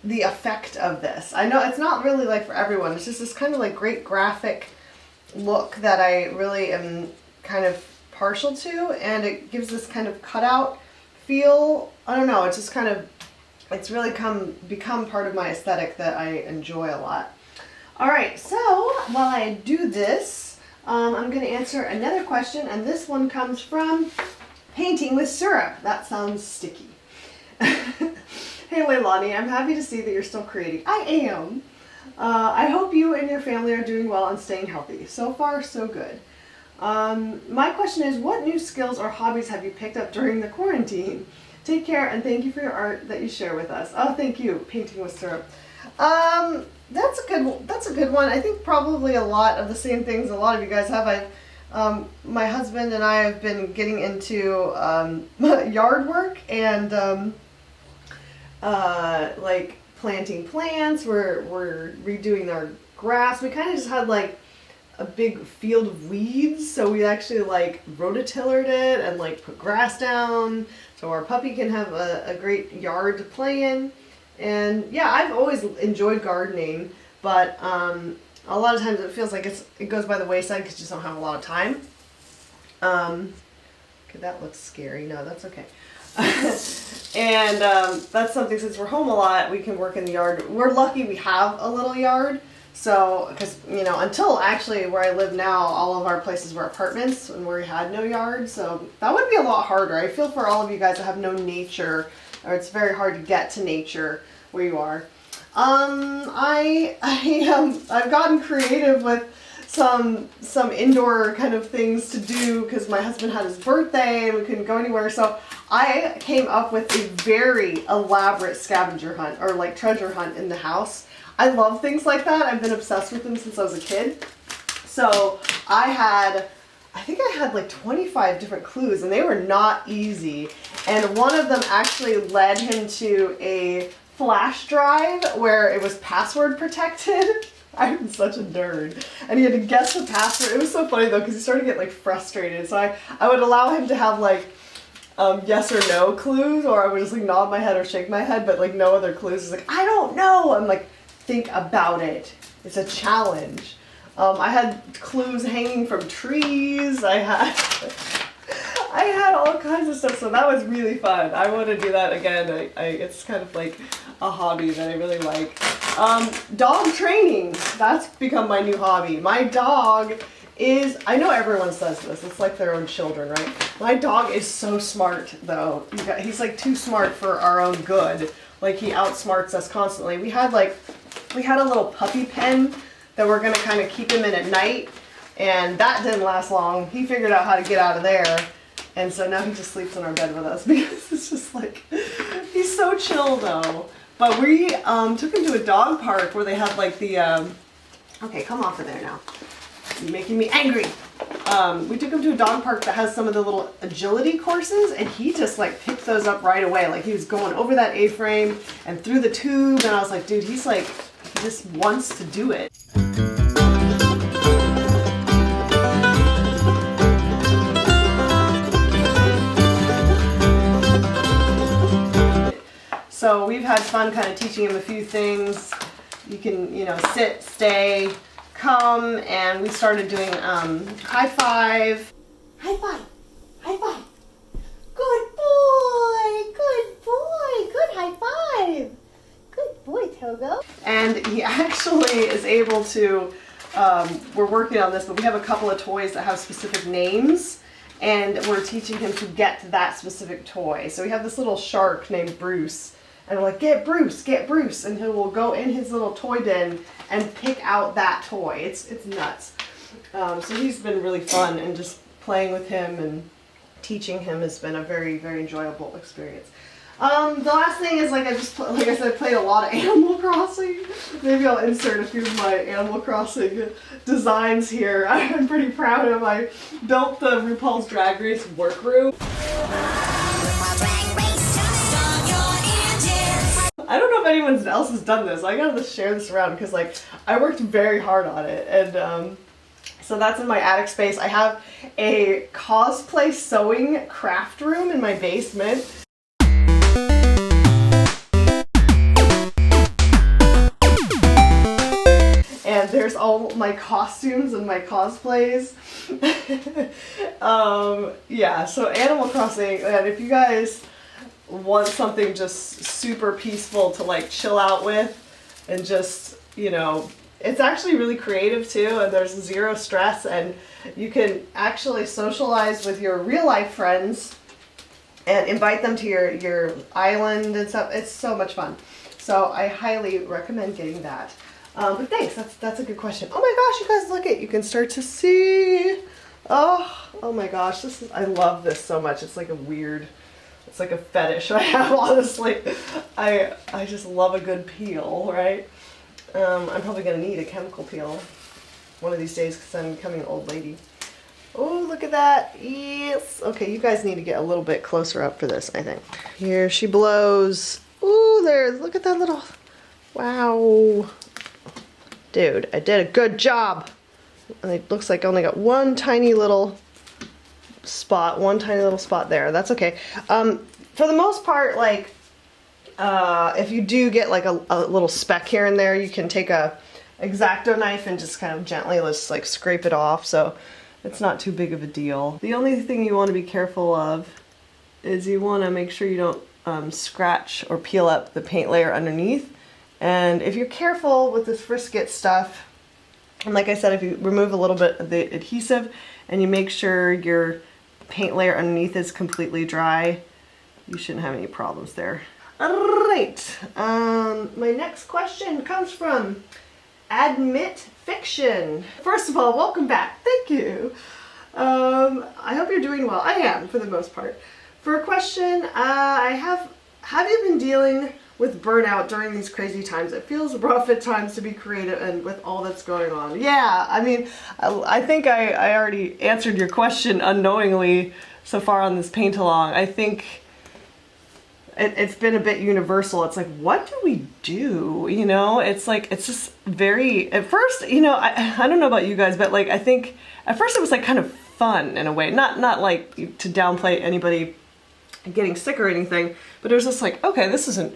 the effect of this. I know it's not really like for everyone, it's just this kind of like great graphic look that I really am kind of partial to, and it gives this kind of cutout feel. I don't know, it's just kind of, it's really become part of my aesthetic that I enjoy a lot. Alright, so while I do this, I'm going to answer another question, and this one comes from Painting with Syrup. That sounds sticky. Hey Leilani, I'm happy to see that you're still creating. I am. I hope you and your family are doing well and staying healthy. So far, so good. My question is, what new skills or hobbies have you picked up during the quarantine? Take care, and thank you for your art that you share with us. Oh, thank you, Painting with Syrup. That's a good one. I think probably a lot of the same things a lot of you guys have. My husband and I have been getting into yard work and like planting plants. We're redoing our grass. We kind of just had like a big field of weeds, so we actually like rototillered it and like put grass down so our puppy can have a great yard to play in. And yeah, I've always enjoyed gardening, but a lot of times it feels like it goes by the wayside because you just don't have a lot of time. Okay, that looks scary. No, that's okay. And that's something, since we're home a lot, we can work in the yard. We're lucky we have a little yard. So, because, you know, until actually where I live now, all of our places were apartments and we had no yard. So that would be a lot harder. I feel for all of you guys that have no nature, or it's very hard to get to nature where you are. I've gotten creative with some indoor kind of things to do because my husband had his birthday and we couldn't go anywhere. So I came up with a very elaborate scavenger hunt, or like treasure hunt in the house. I love things like that. I've been obsessed with them since I was a kid. So I think I had like 25 different clues, and they were not easy. And one of them actually led him to a flash drive where it was password protected. I'm such a nerd. And he had to guess the password. It was so funny though, because he started to get like frustrated. So I would allow him to have like yes or no clues, or I would just like nod my head or shake my head, but like no other clues. He's like, I don't know. I'm like, think about it. It's a challenge. I had clues hanging from trees. I had all kinds of stuff, so that was really fun. I want to do that again. It's kind of like a hobby that I really like. Dog training. That's become my new hobby. My dog is, I know everyone says this, it's like their own children, right? My dog is so smart though. He's like too smart for our own good. Like he outsmarts us constantly. We had a little puppy pen that we're gonna kind of keep him in at night, and that didn't last long. He figured out how to get out of there, and so now he just sleeps in our bed with us because it's just like, he's so chill though. But we took him to a dog park where they had like the, okay, come off of there now. You're making me angry. we took him to a dog park that has some of the little agility courses, and he just like picked those up right away. Like he was going over that A-frame and through the tube, and I was like, dude, he's like, he just wants to do it. So we've had fun kind of teaching him a few things. You can, you know, sit, stay, come, and we started doing high five. High five. High five. Good boy. Good boy. Good high five. Good boy, Togo. And he actually is able to, we're working on this, but we have a couple of toys that have specific names, and we're teaching him to get that specific toy. So we have this little shark named Bruce. And we're like, get Bruce, and he will go in his little toy den and pick out that toy. It's nuts. So he's been really fun, and just playing with him and teaching him has been a very, very enjoyable experience. The last thing is, like I said, I played a lot of Animal Crossing. Maybe I'll insert a few of my Animal Crossing designs here. I'm pretty proud of. I built the RuPaul's Drag Race workroom. I don't know if anyone else has done this. I gotta just share this around because, like, I worked very hard on it, and so that's in my attic space. I have a cosplay sewing craft room in my basement. And there's all my costumes and my cosplays. Yeah, so Animal Crossing, and if you guys want something just super peaceful to like chill out with, and just, you know, it's actually really creative too, and there's zero stress, and you can actually socialize with your real life friends and invite them to your island and stuff. It's so much fun. So I highly recommend getting that. But thanks, that's a good question. Oh my gosh, you guys, look it, you can start to see. Oh my gosh, I love this so much. It's like a weird, it's like a fetish I have, honestly. I just love a good peel, right? I'm probably gonna need a chemical peel one of these days because I'm becoming an old lady. Oh, look at that. Yes. Okay, you guys need to get a little bit closer up for this, I think. Here she blows. Ooh, there, look at that little, wow. Dude, I did a good job. And it looks like I only got one tiny little spot there. That's okay. For the most part, like, if you do get like a little speck here and there, you can take a X-Acto knife and just kind of gently just like scrape it off, so it's not too big of a deal. The only thing you want to be careful of is you want to make sure you don't scratch or peel up the paint layer underneath. And if you're careful with this Frisket stuff, and like I said, if you remove a little bit of the adhesive and you make sure your paint layer underneath is completely dry, you shouldn't have any problems there. Alright, my next question comes from Admit Fiction. First of all, welcome back. Thank you. I hope you're doing well. I am, for the most part. For a question, have you been dealing with burnout during these crazy times? It feels rough at times to be creative and with all that's going on. Yeah, I mean, I think I already answered your question unknowingly so far on this paint along. I think it's been a bit universal. It's like, what do we do? You know, it's like, it's just very, at first, you know, I don't know about you guys, but like, I think at first it was like kind of fun in a way, not like to downplay anybody getting sick or anything, but it was just like, okay, this is an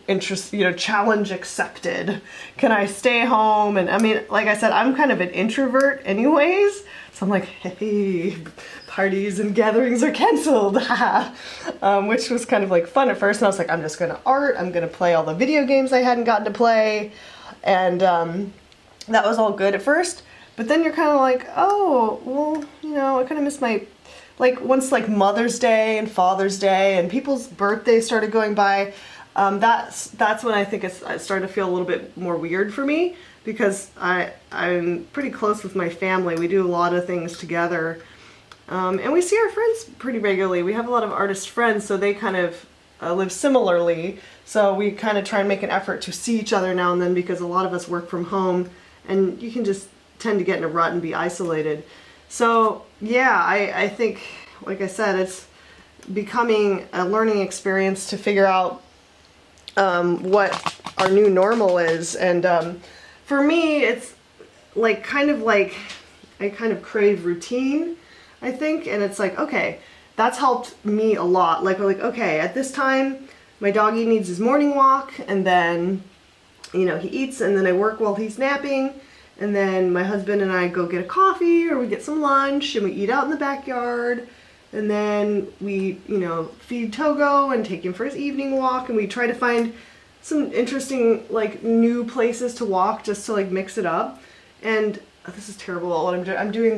challenge accepted. Can I stay home? And I mean, like I said, I'm kind of an introvert anyways, so I'm like, hey, parties and gatherings are canceled, which was kind of like fun at first. And I was like, I'm just gonna art, I'm gonna play all the video games I hadn't gotten to play, and that was all good at first. But then you're kind of like, oh, well, you know, I kind of miss my, like, once like Mother's Day and Father's Day and people's birthdays started going by, that's when I think it started to feel a little bit more weird for me, because I'm pretty close with my family. We do a lot of things together, and we see our friends pretty regularly. We have a lot of artist friends, so they kind of live similarly, so we kind of try and make an effort to see each other now and then, because a lot of us work from home and you can just tend to get in a rut and be isolated. So yeah, I think, like I said, it's becoming a learning experience to figure out what our new normal is. And for me, it's like kind of like I kind of crave routine, I think, and it's like, okay, that's helped me a lot. Like okay, at this time my doggy needs his morning walk, and then he eats, and then I work while he's napping, and then my husband and I go get a coffee or we get some lunch and we eat out in the backyard, and then we feed Togo and take him for his evening walk, and we try to find some interesting like new places to walk just to like mix it up. And this is terrible what I'm doing. I'm doing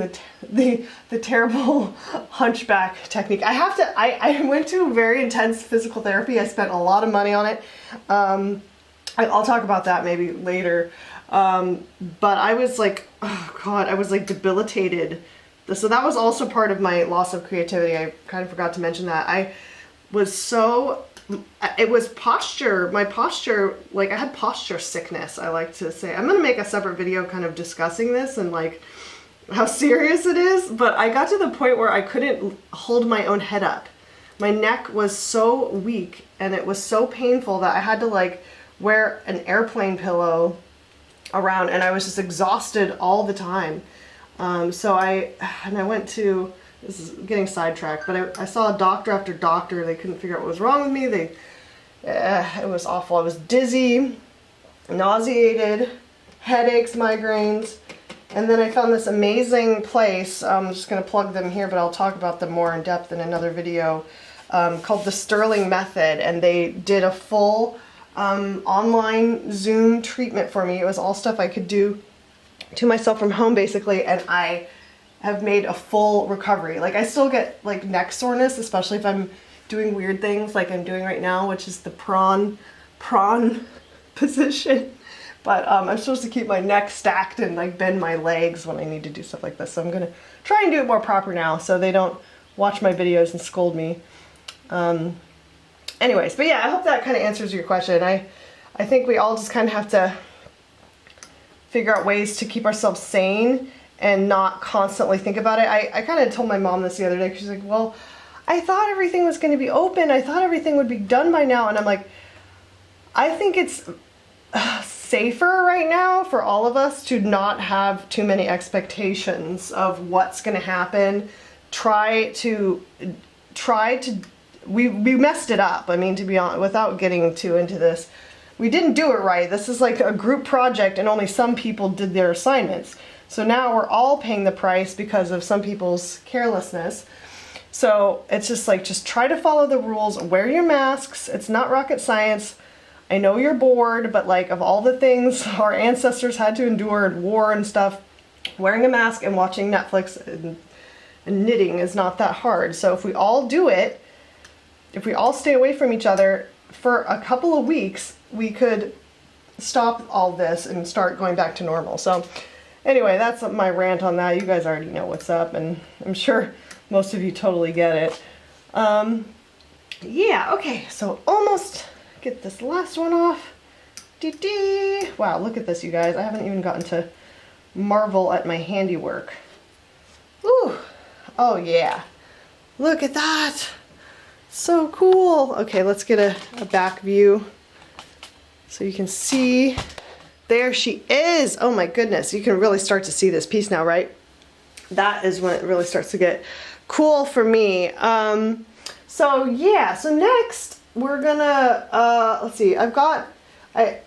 the terrible hunchback technique. I went to very intense physical therapy. I spent a lot of money on it. I'll talk about that maybe later. But I was like, oh God, I was like debilitated. So that was also part of my loss of creativity. I kind of forgot to mention that. It was posture, my posture, like I had posture sickness, I like to say. I'm gonna make a separate video kind of discussing this and like how serious it is, but I got to the point where I couldn't hold my own head up. My neck was so weak and it was so painful that I had to like wear an airplane pillow around, and I was just exhausted all the time. So I went to, this is getting sidetracked, but I saw a doctor after doctor. They couldn't figure out what was wrong with me. It was awful. I was dizzy, nauseated, headaches, migraines. And then I found this amazing place. I'm just going to plug them here, but I'll talk about them more in depth in another video, called the Stenciling Method. And they did a full online Zoom treatment for me. It was all stuff I could do to myself from home, basically, and I have made a full recovery. Like I still get like neck soreness, especially if I'm doing weird things like I'm doing right now, which is the prawn position. But I'm supposed to keep my neck stacked and like bend my legs when I need to do stuff like this. So I'm gonna try and do it more proper now so they don't watch my videos and scold me. Anyways, but yeah, I hope that kind of answers your question. I think we all just kind of have to figure out ways to keep ourselves sane and not constantly think about it. I kind of told my mom this the other day. She's like, well, I thought everything was going to be open. I thought everything would be done by now. And I'm like, I think it's safer right now for all of us to not have too many expectations of what's going to happen. We messed it up. I mean, to be honest, without getting too into this, we didn't do it right. This is like a group project and only some people did their assignments. So now we're all paying the price because of some people's carelessness. So it's just like, just try to follow the rules, wear your masks. It's not rocket science. I know you're bored, but like of all the things our ancestors had to endure in war and stuff, wearing a mask and watching Netflix and knitting is not that hard. So if we all do it, if we all stay away from each other for a couple of weeks, we could stop all this and start going back to normal. So anyway, that's my rant on that. You guys already know what's up, and I'm sure most of you totally get it. Yeah, okay, so almost get this last one off. Dee-dee. Wow, look at this, you guys. I haven't even gotten to marvel at my handiwork. Ooh, oh yeah. Look at that. So cool. Okay, let's get a back view so you can see. There she is. Oh my goodness, you can really start to see this piece now, right? That is when it really starts to get cool for me. So yeah, so next we're gonna, let's see,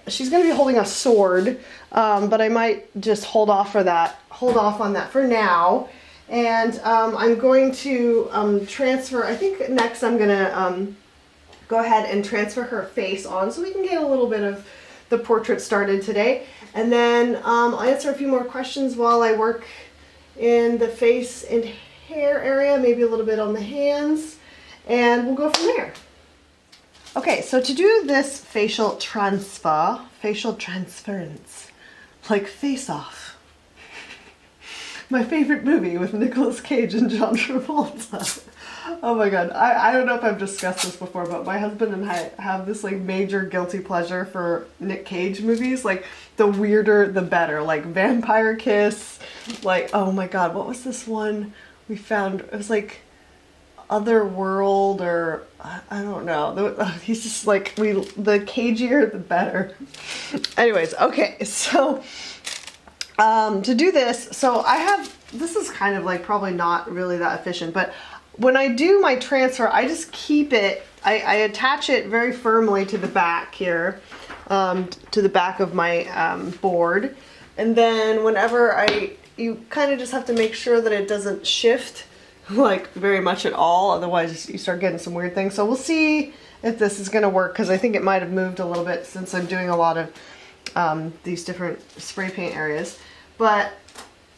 she's gonna be holding a sword, but I might just hold off on that for now. And I'm going to transfer, I think next I'm gonna go ahead and transfer her face on so we can get a little bit of the portrait started today. And then I'll answer a few more questions while I work in the face and hair area, maybe a little bit on the hands, and we'll go from there. Okay, so to do this facial transference, like face off, My favorite movie with Nicolas Cage and John Travolta. Oh my god, I don't know if I've discussed this before, but my husband and I have this like major guilty pleasure for Nick Cage movies. Like, the weirder the better. Like Vampire Kiss, like, oh my god, what was this one we found? It was like Otherworld, or I don't know. He's just like, the cagier the better. Anyways, okay, so to do this, so this is kind of like probably not really that efficient, but when I do my transfer, I just keep it, I attach it very firmly to the back here, to the back of my board. And then whenever you kind of just have to make sure that it doesn't shift like very much at all, otherwise you start getting some weird things. So we'll see if this is going to work, because I think it might have moved a little bit since I'm doing a lot of these different spray paint areas. But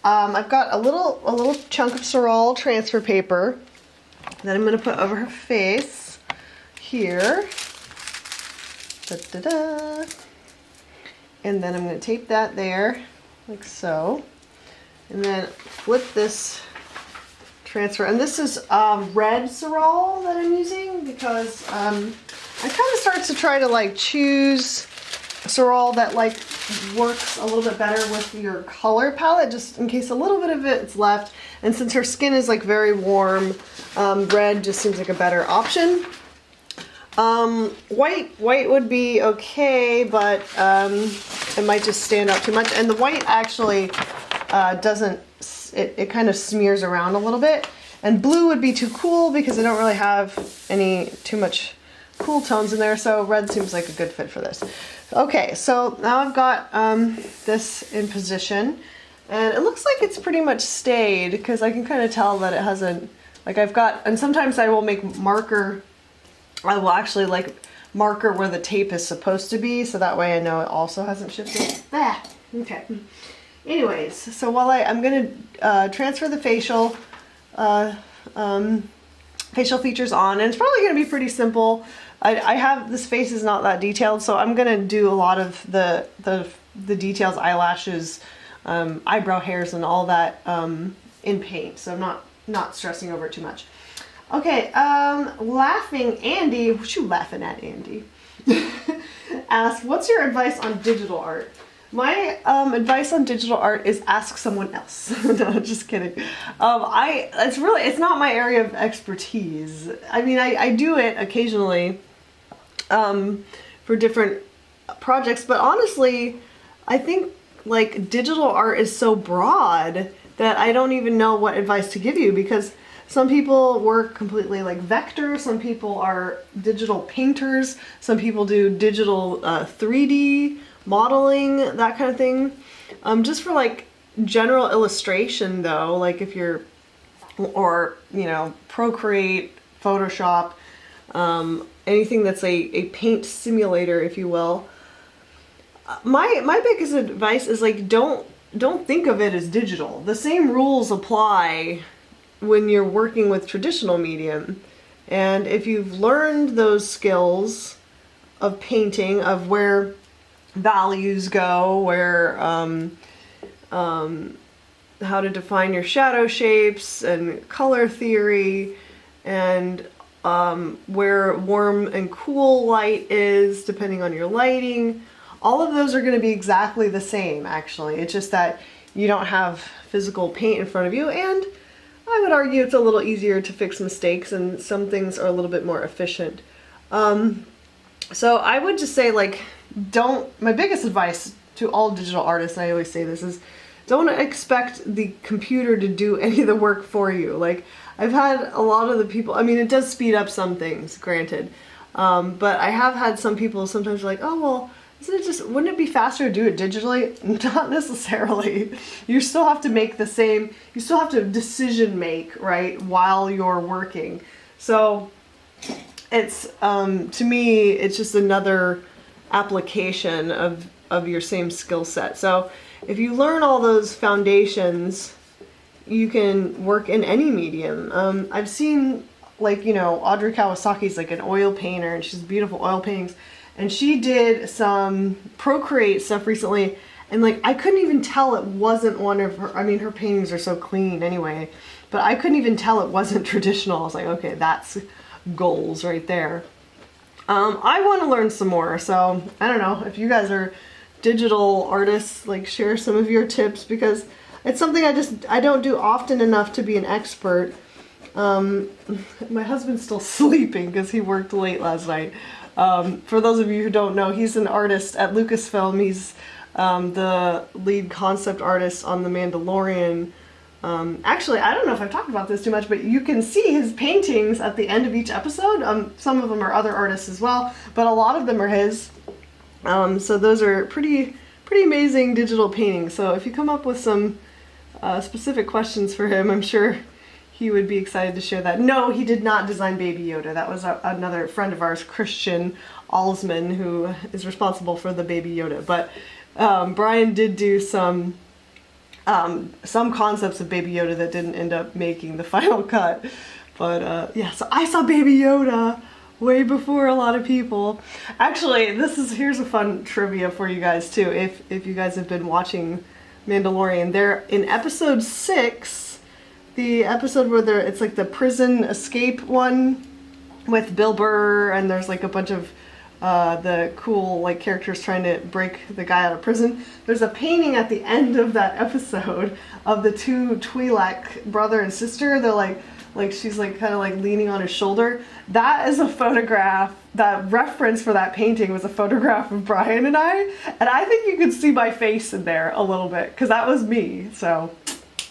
I've got a little chunk of Sorol transfer paper that I'm going to put over her face here. Da-da-da. And then I'm going to tape that there, like so. And then flip this transfer. And this is red Sorol that I'm using, because I kind of start to try to like choose Sorol that like works a little bit better with your color palette, just in case a little bit of it's left. And since her skin is like very warm, red just seems like a better option. White would be okay, but it might just stand out too much. And the white actually doesn't, it kind of smears around a little bit. And blue would be too cool, because I don't really have too much cool tones in there, so red seems like a good fit for this. Okay, so now I've got this in position, and it looks like it's pretty much stayed, because I can kind of tell that it hasn't, like and sometimes I will make marker, I will actually like marker where the tape is supposed to be, so that way I know it also hasn't shifted. Okay. Anyways, so while I'm going to transfer the facial features on, and it's probably going to be pretty simple. I have, this face is not that detailed, so I'm going to do a lot of the details, eyelashes, eyebrow hairs, and all that in paint, so I'm not stressing over it too much. Okay, Laughing Andy, what you laughing at, Andy? Asked, what's your advice on digital art? My advice on digital art is ask someone else. No, just kidding. It's not my area of expertise. I mean, I do it occasionally for different projects, but honestly, I think like digital art is so broad that I don't even know what advice to give you, because some people work completely like vector, some people are digital painters, some people do digital 3D modeling, that kind of thing. Just for like general illustration though, like if you're, or Procreate, Photoshop, anything that's a paint simulator, if you will. My biggest advice is like, don't think of it as digital. The same rules apply when you're working with traditional medium. And if you've learned those skills of painting, of where values go, where how to define your shadow shapes and color theory, and where warm and cool light is depending on your lighting, all of those are going to be exactly the same actually. It's just that you don't have physical paint in front of you, and I would argue it's a little easier to fix mistakes, and some things are a little bit more efficient. So I would just say, like, my biggest advice to all digital artists, I always say this, is don't expect the computer to do any of the work for you. Like, I've had a lot of the people, I mean, it does speed up some things, granted, but I have had some people sometimes like, oh, well, wouldn't it be faster to do it digitally? Not necessarily. You still have to make you still have to decision make, right, while you're working. So it's, to me, it's just another application of your same skill set. So if you learn all those foundations, you can work in any medium. I've seen, like, Audrey Kawasaki's like an oil painter, and she's beautiful oil paintings. And she did some Procreate stuff recently, And like, I couldn't even tell it wasn't one of her, I mean, her paintings are so clean anyway, but I couldn't even tell it wasn't traditional. I was like, okay, that's goals right there. I want to learn some more, so I don't know if you guys are digital artists, like share some of your tips, because it's something I don't do often enough to be an expert. My husband's still sleeping because he worked late last night. For those of you who don't know, he's an artist at Lucasfilm. He's the lead concept artist on The Mandalorian. Actually, I don't know if I've talked about this too much, but you can see his paintings at the end of each episode. Some of them are other artists as well, but a lot of them are his. So those are pretty amazing digital paintings. So if you come up with some specific questions for him, I'm sure he would be excited to share that. No, he did not design Baby Yoda. That was another friend of ours, Christian Alsman, who is responsible for the Baby Yoda. But Brian did do some concepts of Baby Yoda that didn't end up making the final cut. But yeah, so I saw Baby Yoda way before a lot of people. Actually, here's a fun trivia for you guys too. If you guys have been watching Mandalorian, they're in episode 6, the episode where it's like the prison escape one with Bill Burr, and there's like a bunch of the cool like characters trying to break the guy out of prison. There's a painting at the end of that episode of the two Twi'lek, brother and sister. They're like she's like kind of like leaning on his shoulder. That is a photograph. That reference for that painting was a photograph of Brian and I think you could see my face in there a little bit because that was me. So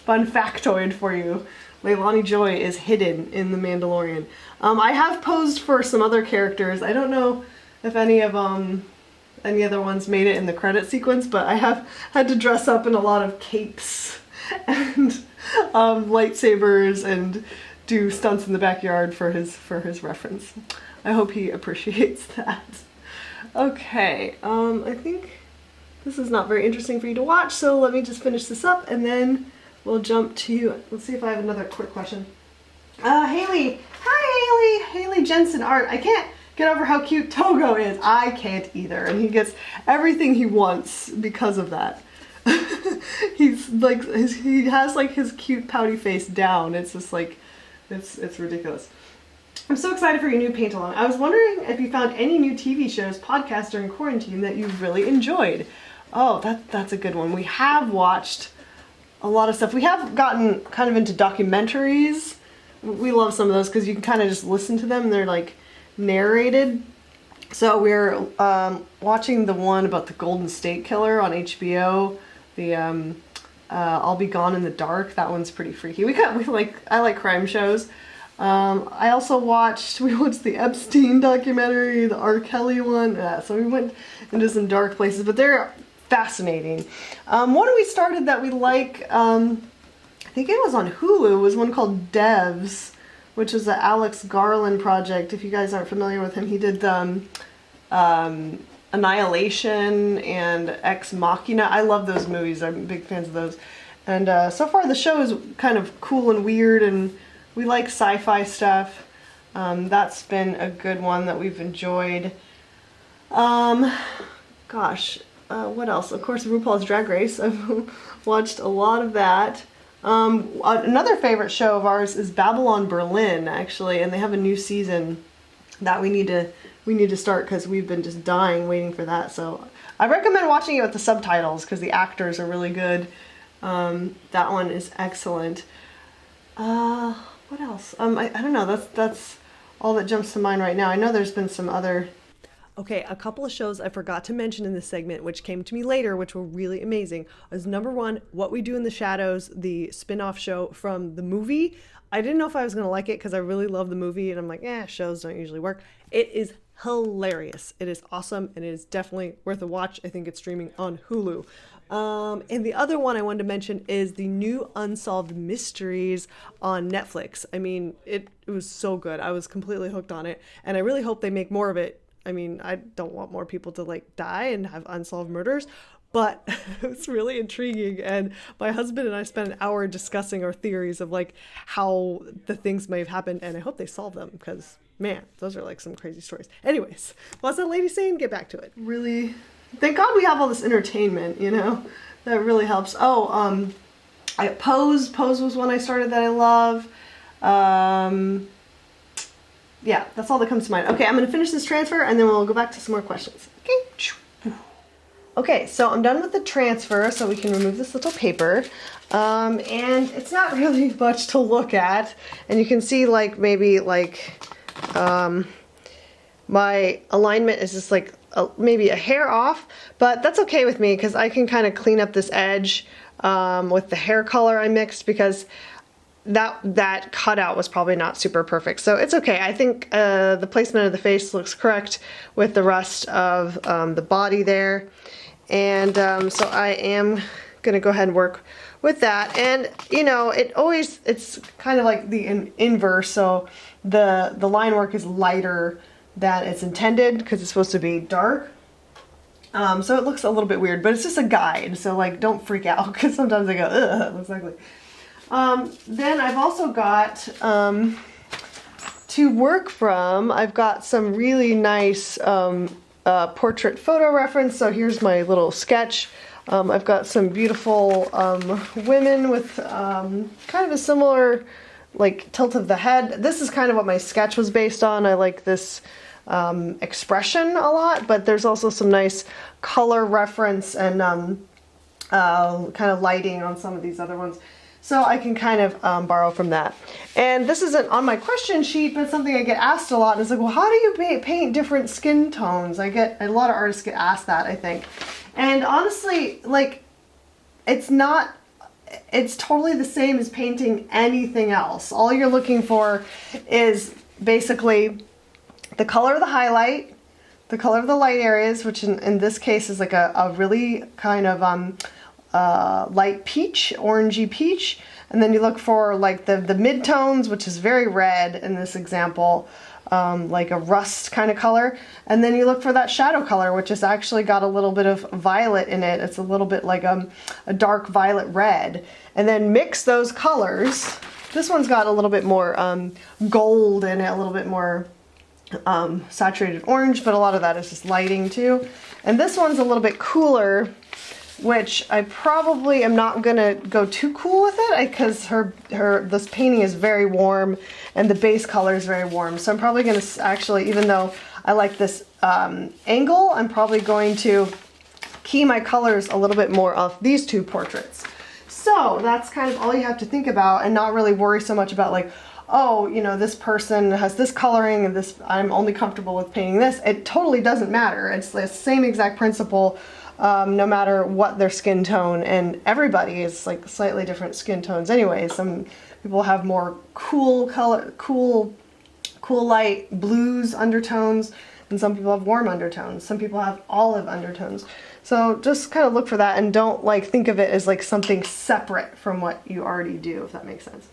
fun factoid for you. Leilani Joy is hidden in The Mandalorian. I have posed for some other characters. I don't know if any other ones made it in the credit sequence, but I have had to dress up in a lot of capes and lightsabers and do stunts in the backyard for his reference. I hope he appreciates that. Okay, I think this is not very interesting for you to watch, so let me just finish this up and then we'll jump to, let's see if I have another quick question. Haley. Hi, Haley. Haley Jensen Art. I can't get over how cute Togo is. I can't either. And he gets everything he wants because of that. He's like, he has like his cute pouty face down. It's just like, it's ridiculous. I'm so excited for your new paint along. I was wondering if you found any new TV shows, podcasts during quarantine that you've really enjoyed. Oh, that's a good one. We have watched a lot of stuff. We have gotten kind of into documentaries. We love some of those because you can kind of just listen to them. They're like narrated. So we're watching the one about the Golden State Killer on HBO. The I'll Be Gone in the Dark. That one's pretty freaky. I like crime shows. I also watched the Epstein documentary, the R. Kelly one. So we went into some dark places, but they're fascinating. One we started that we like, I think it was on Hulu, was one called Devs, which is the Alex Garland project. If you guys aren't familiar with him, he did the Annihilation and Ex Machina. I love those movies. I'm big fans of those. And so far the show is kind of cool and weird, and we like sci-fi stuff. That's been a good one that we've enjoyed. Gosh, what else? Of course, RuPaul's Drag Race. I've watched a lot of that. Another favorite show of ours is Babylon Berlin, actually, and they have a new season that we need to start because we've been just dying waiting for that. So I recommend watching it with the subtitles because the actors are really good. That one is excellent. What else? I don't know. That's all that jumps to mind right now. I know there's been some other. Okay, a couple of shows I forgot to mention in this segment, which came to me later, which were really amazing, was number one, What We Do in the Shadows, the spin-off show from the movie. I didn't know if I was going to like it because I really love the movie, and I'm like, shows don't usually work. It is hilarious. It is awesome, and it is definitely worth a watch. I think it's streaming on Hulu. And the other one I wanted to mention is the new Unsolved Mysteries on Netflix. I mean, it was so good. I was completely hooked on it, and I really hope they make more of it. I mean, I don't want more people to like die and have unsolved murders, but it's really intriguing. And my husband and I spent an hour discussing our theories of like how the things may have happened, and I hope they solve them because, man, those are like some crazy stories. Anyways, what's that lady saying? Get back to it. Really Thank God we have all this entertainment, you know? That really helps. Oh, Pose was one I started that I love. Yeah, that's all that comes to mind. Okay, I'm gonna finish this transfer and then we'll go back to some more questions. Okay. Okay, so I'm done with the transfer, so we can remove this little paper. And it's not really much to look at. And you can see like maybe like my alignment is just like maybe a hair off, but that's okay with me because I can kind of clean up this edge with the hair color I mixed, because that cutout was probably not super perfect. So it's okay. I think the placement of the face looks correct with the rest of the body there. And so I am gonna go ahead and work with that. And you know, it's kind of like the inverse. So the line work is lighter than it's intended because it's supposed to be dark. So it looks a little bit weird, but it's just a guide. So like, don't freak out, because sometimes I go, ugh, it looks ugly. Then I've also got to work from, I've got some really nice portrait photo reference. So here's my little sketch. I've got some beautiful women with kind of a similar like tilt of the head. This is kind of what my sketch was based on. I like this expression a lot, but there's also some nice color reference and kind of lighting on some of these other ones. So I can kind of borrow from that. And this isn't on my question sheet, but it's something I get asked a lot. And it's like, well, how do you paint different skin tones? I get a lot of artists get asked that, I think. And honestly, like, it's totally the same as painting anything else. All you're looking for is basically the color of the highlight, the color of the light areas, which in this case is like a really kind of light peach, orangey peach. And then you look for like the mid-tones, which is very red in this example, like a rust kind of color. And then you look for that shadow color, which has actually got a little bit of violet in it. It's a little bit like a dark violet red. And then mix those colors. This one's got a little bit more gold in it, a little bit more saturated orange, but a lot of that is just lighting too. And this one's a little bit cooler, which I probably am not gonna go too cool with it because this painting is very warm and the base color is very warm. So I'm probably gonna actually, even though I like this angle, I'm probably going to key my colors a little bit more off these two portraits. So that's kind of all you have to think about, and not really worry so much about like, oh, you know, this person has this coloring and this, I'm only comfortable with painting this. It totally doesn't matter. It's the same exact principle. No matter what their skin tone, and everybody is like slightly different skin tones anyway. Some people have more cool light blues undertones, and some people have warm undertones. Some people have olive undertones. So just kind of look for that, and don't like think of it as like something separate from what you already do, if that makes sense.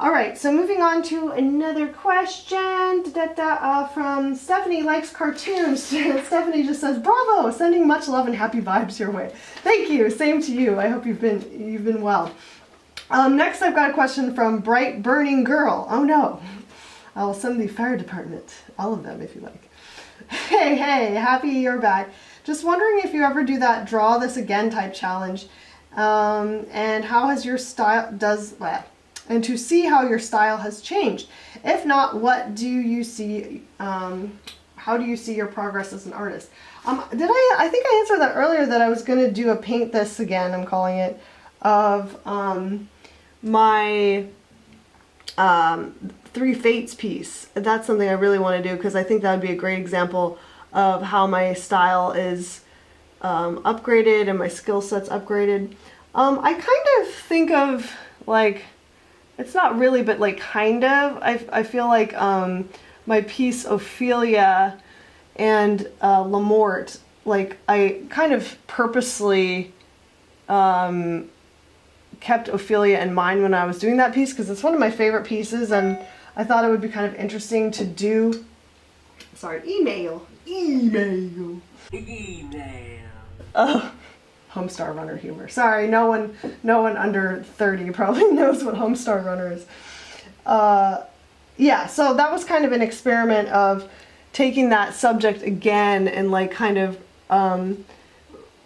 All right, so moving on to another question from Stephanie Likes Cartoons. Stephanie just says, bravo, sending much love and happy vibes your way. Thank you, same to you. I hope you've been well. Next, I've got a question from Bright Burning Girl. Oh no, I will send the fire department, all of them if you like. Hey, happy you're back. Just wondering if you ever do that draw this again type challenge, and how has your style and to see how your style has changed. If not, what do you see, how do you see your progress as an artist? I think I answered that earlier, that I was going to do a paint this again, I'm calling it, of my Three Fates piece. That's something I really want to do, because I think that would be a great example of how my style is upgraded and my skill set's upgraded. I kind of think of like, it's not really, but like kind of, I feel like my piece Ophelia and Lamort, like I kind of purposely kept Ophelia in mind when I was doing that piece, because it's one of my favorite pieces, and I thought it would be kind of interesting to do. Sorry, email. Homestar Runner humor. Sorry, no one under 30 probably knows what Homestar Runner is. Yeah, so that was kind of an experiment of taking that subject again and like kind of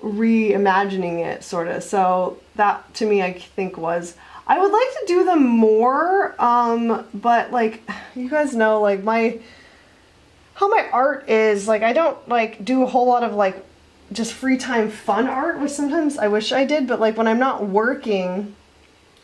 reimagining it, sort of. So that to me, I think was, I would like to do them more, but like you guys know, like how my art is, like I don't like do a whole lot of like just free time fun art, which sometimes I wish I did, but like when I'm not working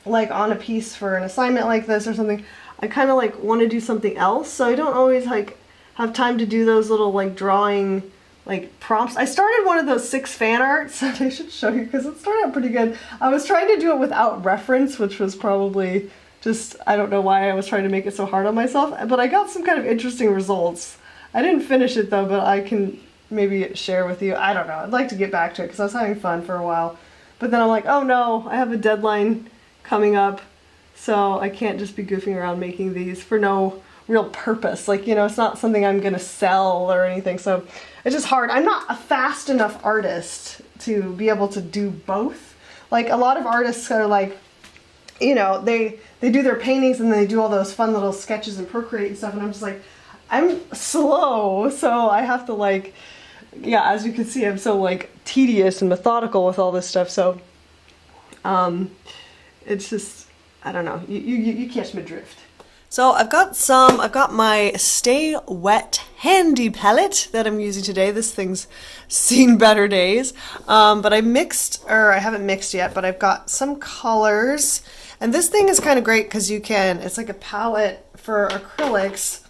like on a piece for an assignment like this or something, I kind of like want to do something else, so I don't always like have time to do those little like drawing like prompts. I started one of those 6 fan arts that I should show you because it started out pretty good. I was trying to do it without reference, which was probably just, I don't know why I was trying to make it so hard on myself, but I got some kind of interesting results. I didn't finish it though, but I can maybe share with you. I don't know. I'd like to get back to it because I was having fun for a while. But then I'm like, oh no, I have a deadline coming up, so I can't just be goofing around making these for no real purpose. Like, you know, it's not something I'm gonna sell or anything, so it's just hard. I'm not a fast enough artist to be able to do both. Like a lot of artists are like, you know, they do their paintings and they do all those fun little sketches and Procreate and stuff, and I'm just like, I'm slow, so I have to like, yeah, as you can see, I'm so like tedious and methodical with all this stuff, so it's just, I don't know, you catch my drift. So I've got my Stay Wet handy palette that I'm using today. This thing's seen better days. But I haven't mixed yet, but I've got some colors. And this thing is kind of great because it's like a palette for acrylics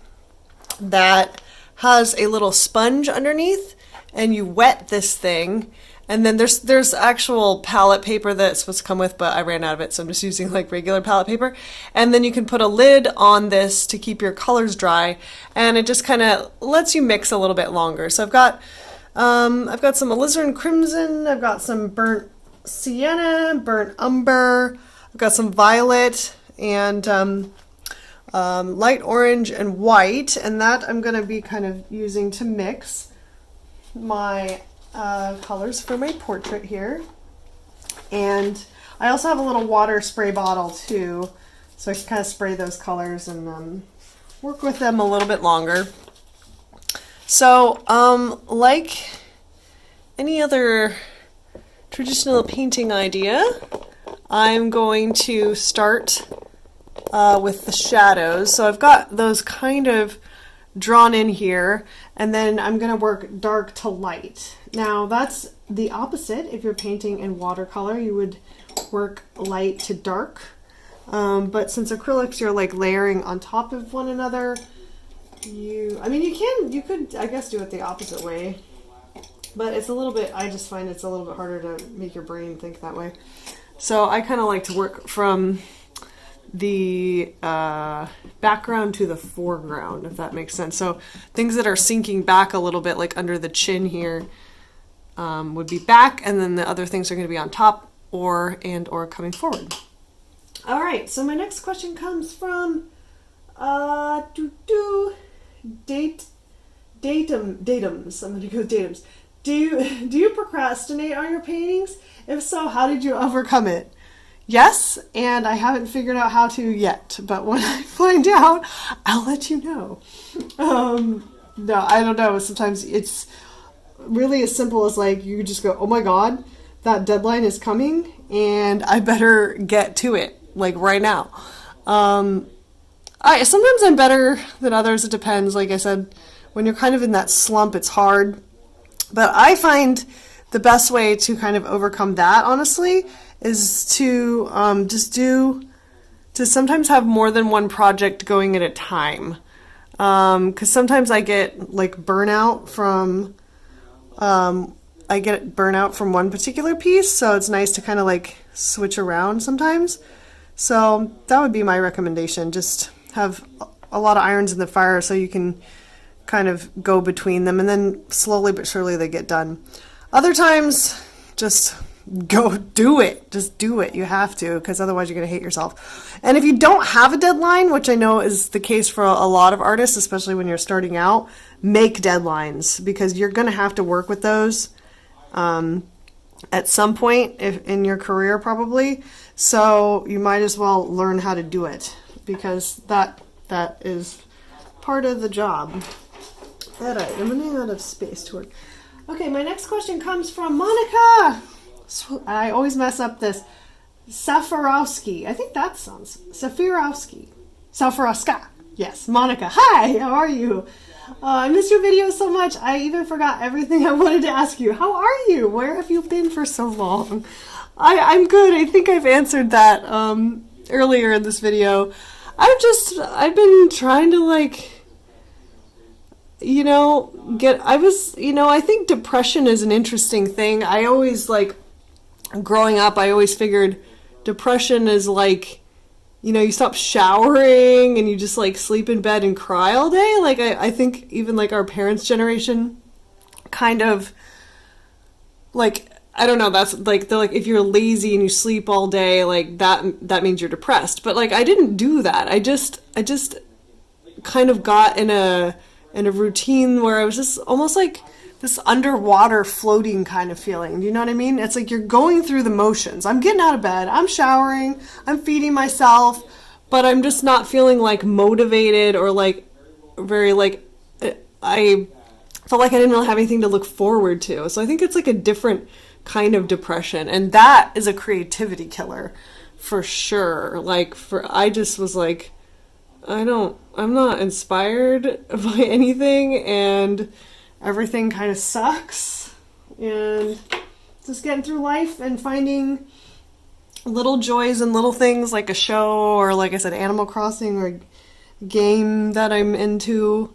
that has a little sponge underneath, and you wet this thing. And then there's actual palette paper that's supposed to come with, but I ran out of it, so I'm just using like regular palette paper. And then you can put a lid on this to keep your colors dry, and it just kind of lets you mix a little bit longer. So I've got some alizarin crimson, I've got some burnt sienna, burnt umber, I've got some violet, and light orange and white, and that I'm gonna be kind of using to mix my colors for my portrait here. And I also have a little water spray bottle too, so I can kind of spray those colors and work with them a little bit longer. So like any other traditional painting idea, I'm going to start with the shadows. So I've got those kind of drawn in here, and then I'm going to work dark to light. Now that's the opposite. If you're painting in watercolor, you would work light to dark. But since acrylics, you're like layering on top of one another, you could, I guess, do it the opposite way. But it's a little bit, I just find it's a little bit harder to make your brain think that way. So I kind of like to work from the background to the foreground, if that makes sense. So things that are sinking back a little bit, like under the chin here, would be back, and then the other things are going to be on top or coming forward. All right, so my next question comes from datums. I'm going to go datums. Do you procrastinate on your paintings? If so, how did you overcome it? Yes, and I haven't figured out how to yet, but when I find out, I'll let you know. No, I don't know. Sometimes it's really as simple as like you just go, oh my god, that deadline is coming and I better get to it, like right now. Sometimes I'm better than others. It depends. Like I said, when you're kind of in that slump, it's hard. But I find the best way to kind of overcome that, honestly, is to sometimes have more than one project going at a time. Because sometimes I get like burnout from one particular piece, so it's nice to kind of like switch around sometimes. So that would be my recommendation. Just have a lot of irons in the fire so you can kind of go between them, and then slowly but surely they get done. Other times, just go do it. Just do it. You have to, because otherwise you're going to hate yourself. And if you don't have a deadline, which I know is the case for a lot of artists, especially when you're starting out, make deadlines, because you're going to have to work with those at some point in your career, probably. So you might as well learn how to do it, because that is part of the job. Alright, I'm running out of space to work. Okay, my next question comes from Monica. I always mess up this. Safarowski. I think that sounds... Safirowski. Safarowska. Yes, Monica. Hi, how are you? I missed your video so much. I even forgot everything I wanted to ask you. How are you? Where have you been for so long? I'm good. I think I've answered that earlier in this video. I've been trying to I think depression is an interesting thing. I always growing up, I always figured depression is you stop showering and you just sleep in bed and cry all day. I think even our parents' generation kind of I don't know, that's they're if you're lazy and you sleep all day, that means you're depressed. But I didn't do that. I just kind of got in a routine where I was just almost this underwater floating kind of feeling. Do you know what I mean? It's you're going through the motions. I'm getting out of bed, I'm showering, I'm feeding myself, but I'm just not feeling motivated or very I felt like I didn't really have anything to look forward to. So I think it's a different kind of depression, and that is a creativity killer for sure. I just was I'm not inspired by anything, and everything kind of sucks, and just getting through life and finding little joys and little things like a show or, like I said, Animal Crossing or a game that I'm into.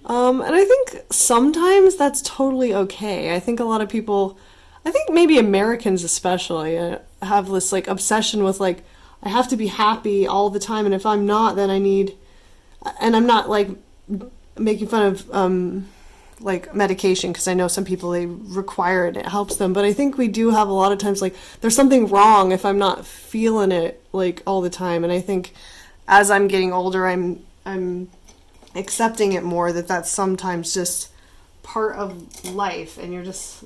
And I think sometimes that's totally okay. I think a lot of people, I think maybe Americans especially, have this obsession with I have to be happy all the time, and if I'm not, then I need, and I'm not making fun of medication, because I know some people, they require it, it helps them, but I think we do have a lot of times there's something wrong if I'm not feeling it all the time. And I think as I'm getting older, I'm accepting it more, that that's sometimes just part of life, and you're just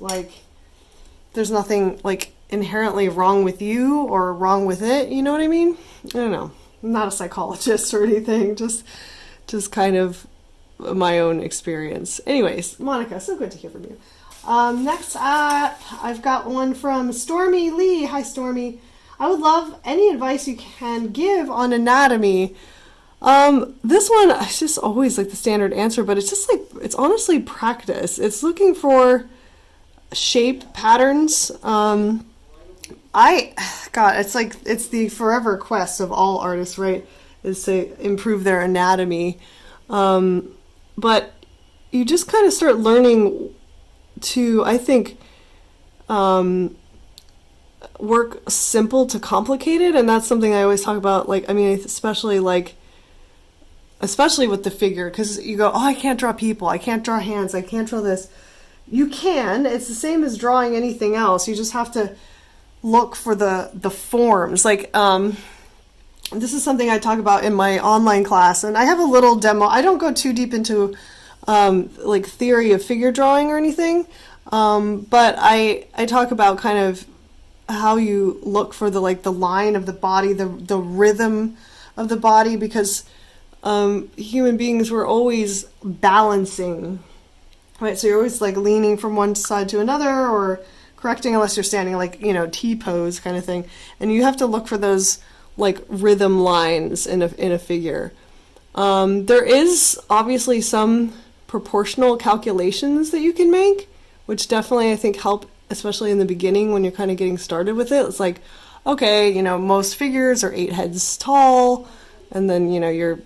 there's nothing inherently wrong with you or wrong with it, you know what I mean? I don't know, I'm not a psychologist or anything, just kind of my own experience. Anyways, Monica, so good to hear from you. Next up, I've got one from Stormy Lee. Hi, Stormy. I would love any advice you can give on anatomy. This one, it's just always the standard answer, but it's just it's honestly practice. It's looking for shape patterns. It's the forever quest of all artists, right? Is to improve their anatomy. But you just kind of start learning to, I think, work simple to complicated, and that's something I always talk about. Especially with the figure, because you go, oh, I can't draw people, I can't draw hands, I can't draw this. You can. It's the same as drawing anything else. You just have to look for the forms. This is something I talk about in my online class, and I have a little demo. I don't go too deep into theory of figure drawing or anything, but I talk about kind of how you look for the line of the body, the rhythm of the body, because human beings were always balancing, right? So you're always leaning from one side to another, or correcting, unless you're standing T-pose kind of thing, and you have to look for those rhythm lines in a figure. There is obviously some proportional calculations that you can make, which definitely I think help, especially in the beginning when you're kind of getting started with it. It's okay, most figures are 8 heads tall, and then your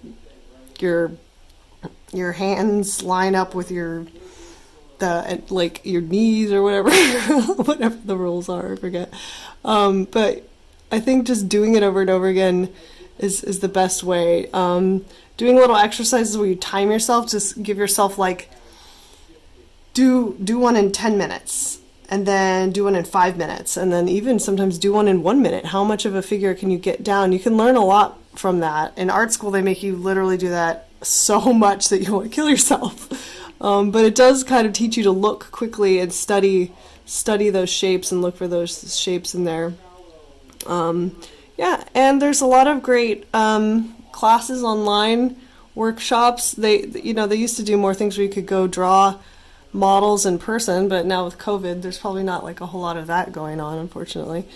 hands line up with your knees or whatever whatever the rules are, I forget. But I think just doing it over and over again is the best way. Doing little exercises where you time yourself, just give yourself do one in 10 minutes, and then do one in 5 minutes, and then even sometimes do one in 1 minute. How much of a figure can you get down? You can learn a lot from that. In art school, they make you literally do that so much that you want to kill yourself. But it does kind of teach you to look quickly and study those shapes and look for those shapes in there. Yeah, and there's a lot of great classes online, workshops. They used to do more things where you could go draw models in person, but now with COVID, there's probably not like a whole lot of that going on, unfortunately.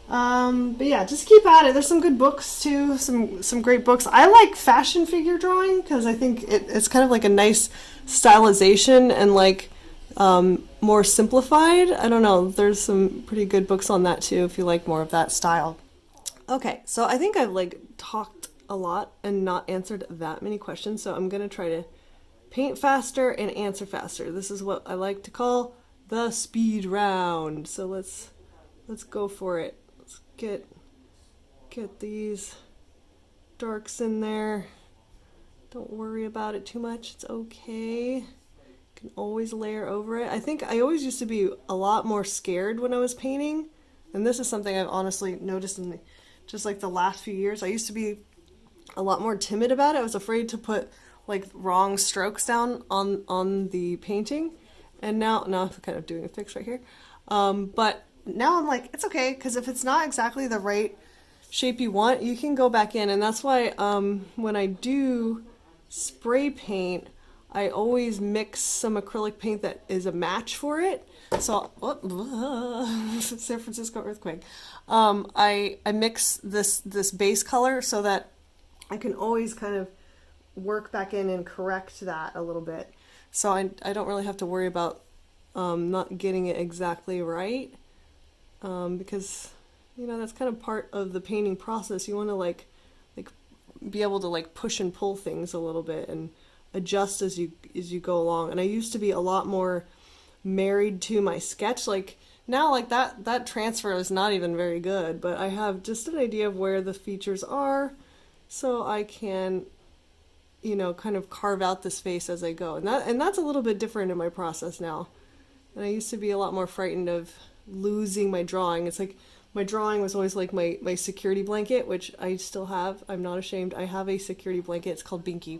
But yeah, just keep at it. There's some good books too, some great books. I like fashion figure drawing because I think it's kind of like a nice stylization and like more simplified. I don't know. There's some pretty good books on that too if you like more of that style. Okay, so I think I've like talked a lot and not answered that many questions, so I'm gonna try to paint faster and answer faster. This is what I like to call the speed round. So let's go for it. Let's get these darks in there. Don't worry about it too much. It's okay. You can always layer over it. I think I always used to be a lot more scared when I was painting, and this is something I've honestly noticed in just like the last few years. I used to be a lot more timid about it. I was afraid to put like wrong strokes down on the painting, and now I'm kind of doing a fix right here, but now I'm like, it's okay, because if it's not exactly the right shape you want, you can go back in. And that's why when I do spray paint, I always mix some acrylic paint that is a match for it. So San Francisco earthquake. I mix this base color so that I can always kind of work back in and correct that a little bit. So I don't really have to worry about not getting it exactly right, because that's kind of part of the painting process. You want to like be able to like push and pull things a little bit and adjust as you go along. And I used to be a lot more married to my sketch. Like now, like that transfer is not even very good, but I have just an idea of where the features are, so I can kind of carve out this face as I go. And that's a little bit different in my process now. And I used to be a lot more frightened of losing my drawing. It's like my drawing was always like my security blanket, which I still have. I'm not ashamed. I have a security blanket. It's called Binky.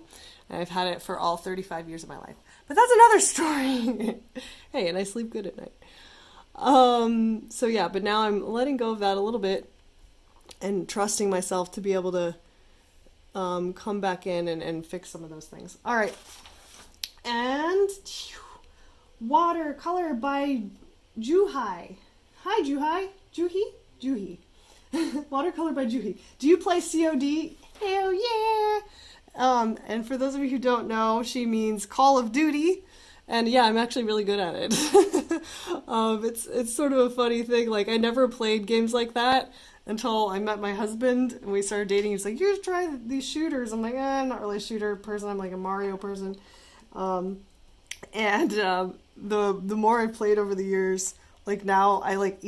And I've had it for all 35 years of my life. But that's another story. Hey, and I sleep good at night. So yeah, but now I'm letting go of that a little bit and trusting myself to be able to come back in and fix some of those things. All right. And watercolor by Juhai. Hi, Juhai. Juhi. Watercolor by Juhi. Do you play COD? Hell yeah! And for those of you who don't know, she means Call of Duty. And yeah, I'm actually really good at it. It's sort of a funny thing. Like, I never played games like that until I met my husband and we started dating. He's like, you should try these shooters. I'm like, I'm not really a shooter person. I'm like a Mario person. And the more I've played over the years, like now I like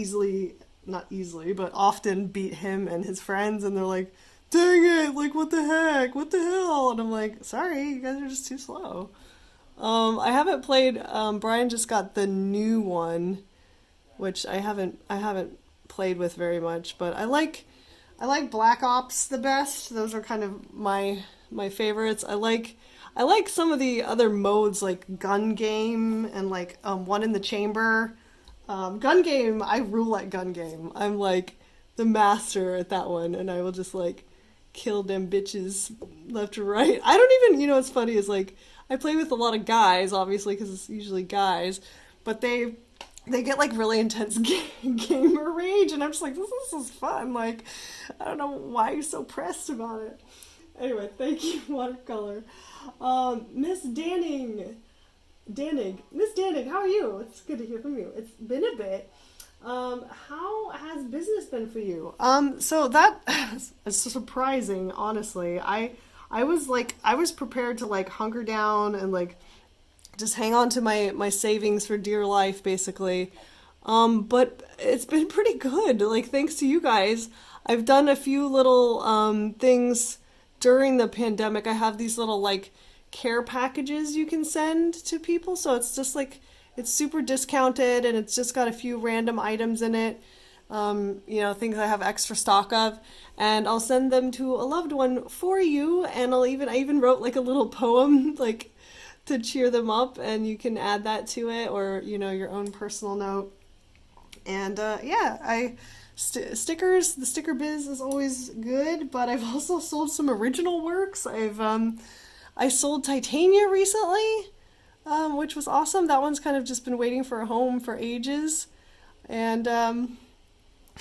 not easily, but often beat him and his friends, and they're like, dang it, like what the heck, what the hell? And I'm like, sorry, you guys are just too slow. I haven't played, Brian just got the new one, which I haven't played with very much, but I like Black Ops the best. Those are kind of my favorites. I like some of the other modes like Gun Game and like One in the Chamber. Gun Game, I rule at Gun Game. I'm like the master at that one, and I will just like kill them bitches left or right. I don't even, what's funny is like I play with a lot of guys, obviously, because it's usually guys, but they get like really intense gamer rage, and I'm just like, this is fun. Like, I don't know why you're so pressed about it. Anyway, thank you, Watercolor. Miss Danning. Miss Danning, how are you? It's good to hear from you. It's been a bit. How has business been for you? So that is surprising, honestly. I was prepared to like hunker down and like just hang on to my savings for dear life, basically. But it's been pretty good. Like, thanks to you guys, I've done a few little things during the pandemic. I have these little like care packages you can send to people, so it's just like it's super discounted and it's just got a few random items in it, things I have extra stock of, and I'll send them to a loved one for you. And I even wrote like a little poem like to cheer them up, and you can add that to it, or your own personal note. And stickers, the sticker biz is always good, but I've also sold some original works. I sold Titania recently. which was awesome. That one's kind of just been waiting for a home for ages. And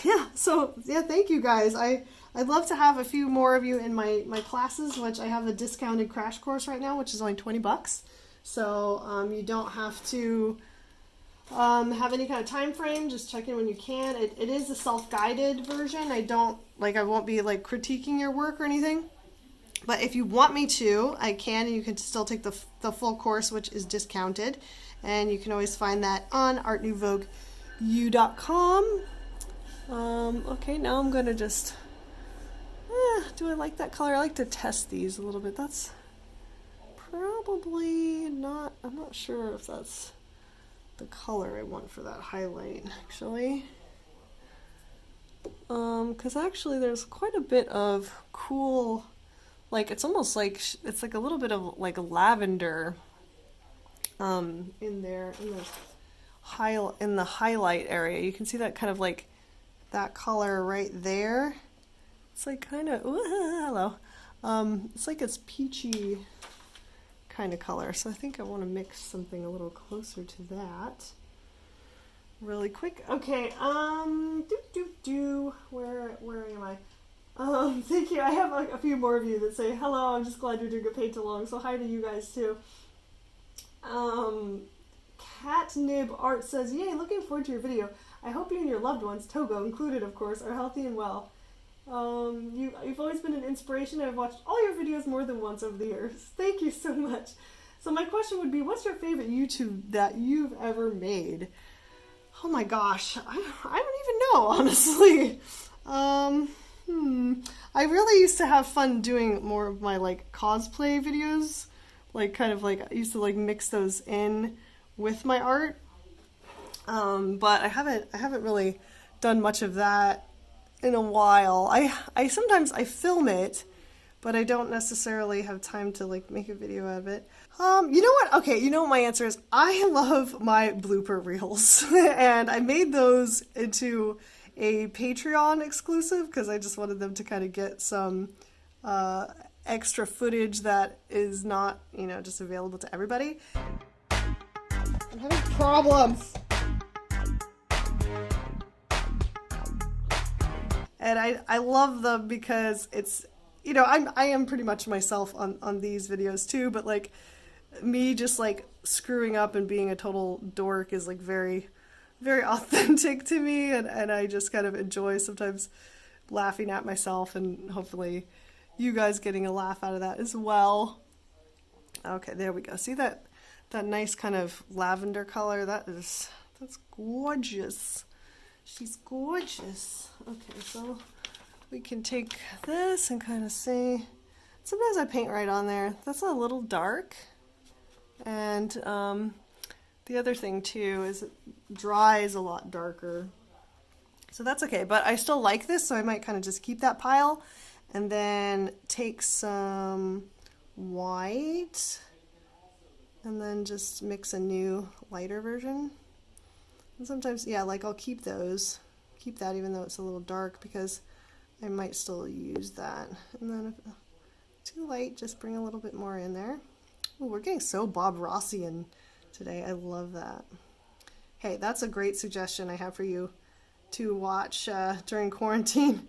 yeah, so yeah, thank you guys. I'd love to have a few more of you in my classes, which I have a discounted crash course right now, which is only $20. So you don't have to have any kind of time frame. Just check in when you can. It is a self-guided version. I won't be like critiquing your work or anything. But if you want me to, I can, and you can still take the full course, which is discounted. And you can always find that on artnouveaujou.com. Okay, now I'm going to just, do I like that color? I like to test these a little bit. That's probably not, I'm not sure if that's the color I want for that highlight, actually. Because actually there's quite a bit of cool, like it's almost like it's like a little bit of like lavender in there in the highlight area. You can see that kind of like that color right there. It's like kind of hello. It's like it's peachy kind of color. So I think I want to mix something a little closer to that. Really quick. Okay. Where am I? Thank you. I have a few more of you that say, hello, I'm just glad you're doing a paint along. So hi to you guys too. Catnib Art says, yay, looking forward to your video. I hope you and your loved ones, Togo included of course, are healthy and well. You've always been an inspiration. I've watched all your videos more than once over the years. Thank you so much. So my question would be, what's your favorite YouTube that you've ever made? Oh my gosh, I don't even know, honestly. I really used to have fun doing more of my like cosplay videos, like kind of like I used to like mix those in with my art. But I haven't really done much of that in a while. I sometimes I film it, but I don't necessarily have time to like make a video of it. You know what? Okay, you know what my answer is? I love my blooper reels, and I made those into a Patreon exclusive because I just wanted them to kind of get some extra footage that is not, just available to everybody. I'm having problems. And I love them because it's, I am pretty much myself on these videos too, but like me just like screwing up and being a total dork is like very, very authentic to me, and I just kind of enjoy sometimes laughing at myself, and hopefully you guys getting a laugh out of that as well. Okay, there we go. See that nice kind of lavender color? That's gorgeous. She's gorgeous. Okay, so we can take this and kind of see. Sometimes I paint right on there. That's a little dark. And the other thing too is it dries a lot darker. So that's okay, but I still like this, so I might kind of just keep that pile and then take some white and then just mix a new lighter version. And sometimes, yeah, like I'll keep that even though it's a little dark because I might still use that. And then if too light, just bring a little bit more in there. Ooh, we're getting so Bob Rossian today. I love that. Hey, that's a great suggestion I have for you to watch during quarantine.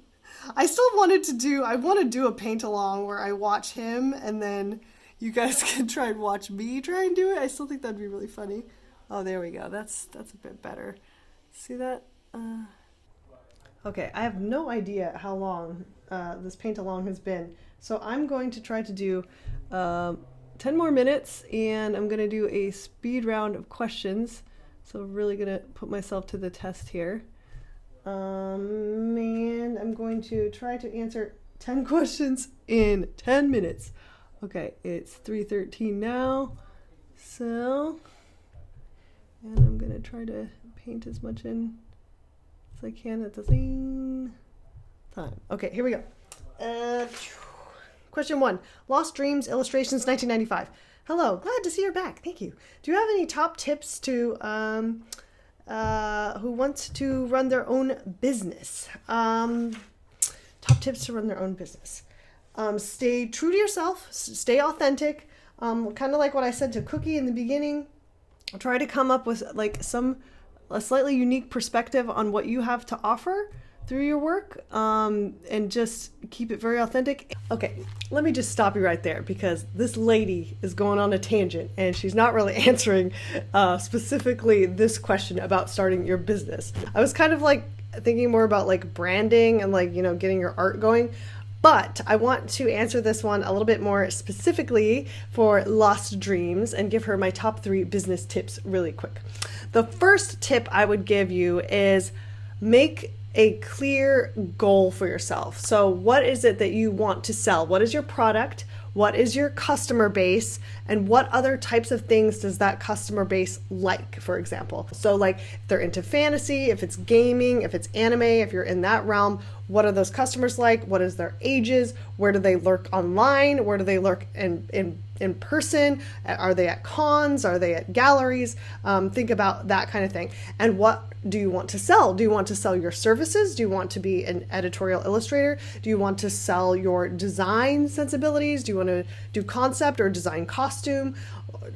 I want to do a paint along where I watch him and then you guys can try and watch me try and do it. I still think that'd be really funny. Oh, there we go. That's a bit better. See that? Okay, I have no idea how long this paint along has been. So I'm going to try to do 10 more minutes, and I'm going to do a speed round of questions. So I'm really going to put myself to the test here. And I'm going to try to answer 10 questions in 10 minutes. Okay, it's 3:13 now. So, and I'm going to try to paint as much in as I can at the same time. Okay, here we go. Question 1. Lost Dreams Illustrations 1995. Hello, glad to see you're back. Thank you. Do you have any top tips to who wants to run their own business? Top tips to run their own business. Stay true to yourself. Stay authentic. Kind of like what I said to Cookie in the beginning, try to come up with like a slightly unique perspective on what you have to offer through your work, and just keep it very authentic. Okay, let me just stop you right there because this lady is going on a tangent and she's not really answering specifically this question about starting your business. I was kind of like thinking more about like branding and like, getting your art going. But I want to answer this one a little bit more specifically for Lost Dreams and give her my top 3 business tips really quick. The first tip I would give you is make a clear goal for yourself. So what is it that you want to sell? What is your product? What is your customer base? And what other types of things does that customer base like, for example? So like if they're into fantasy, if it's gaming, if it's anime, if you're in that realm, what are those customers like? What is their ages? Where do they lurk online? Where do they lurk in person? Are they at cons? Are they at galleries? Think about that kind of thing. And what do you want to sell? Do you want to sell your services? Do you want to be an editorial illustrator? Do you want to sell your design sensibilities? Do you want to do concept or design costume?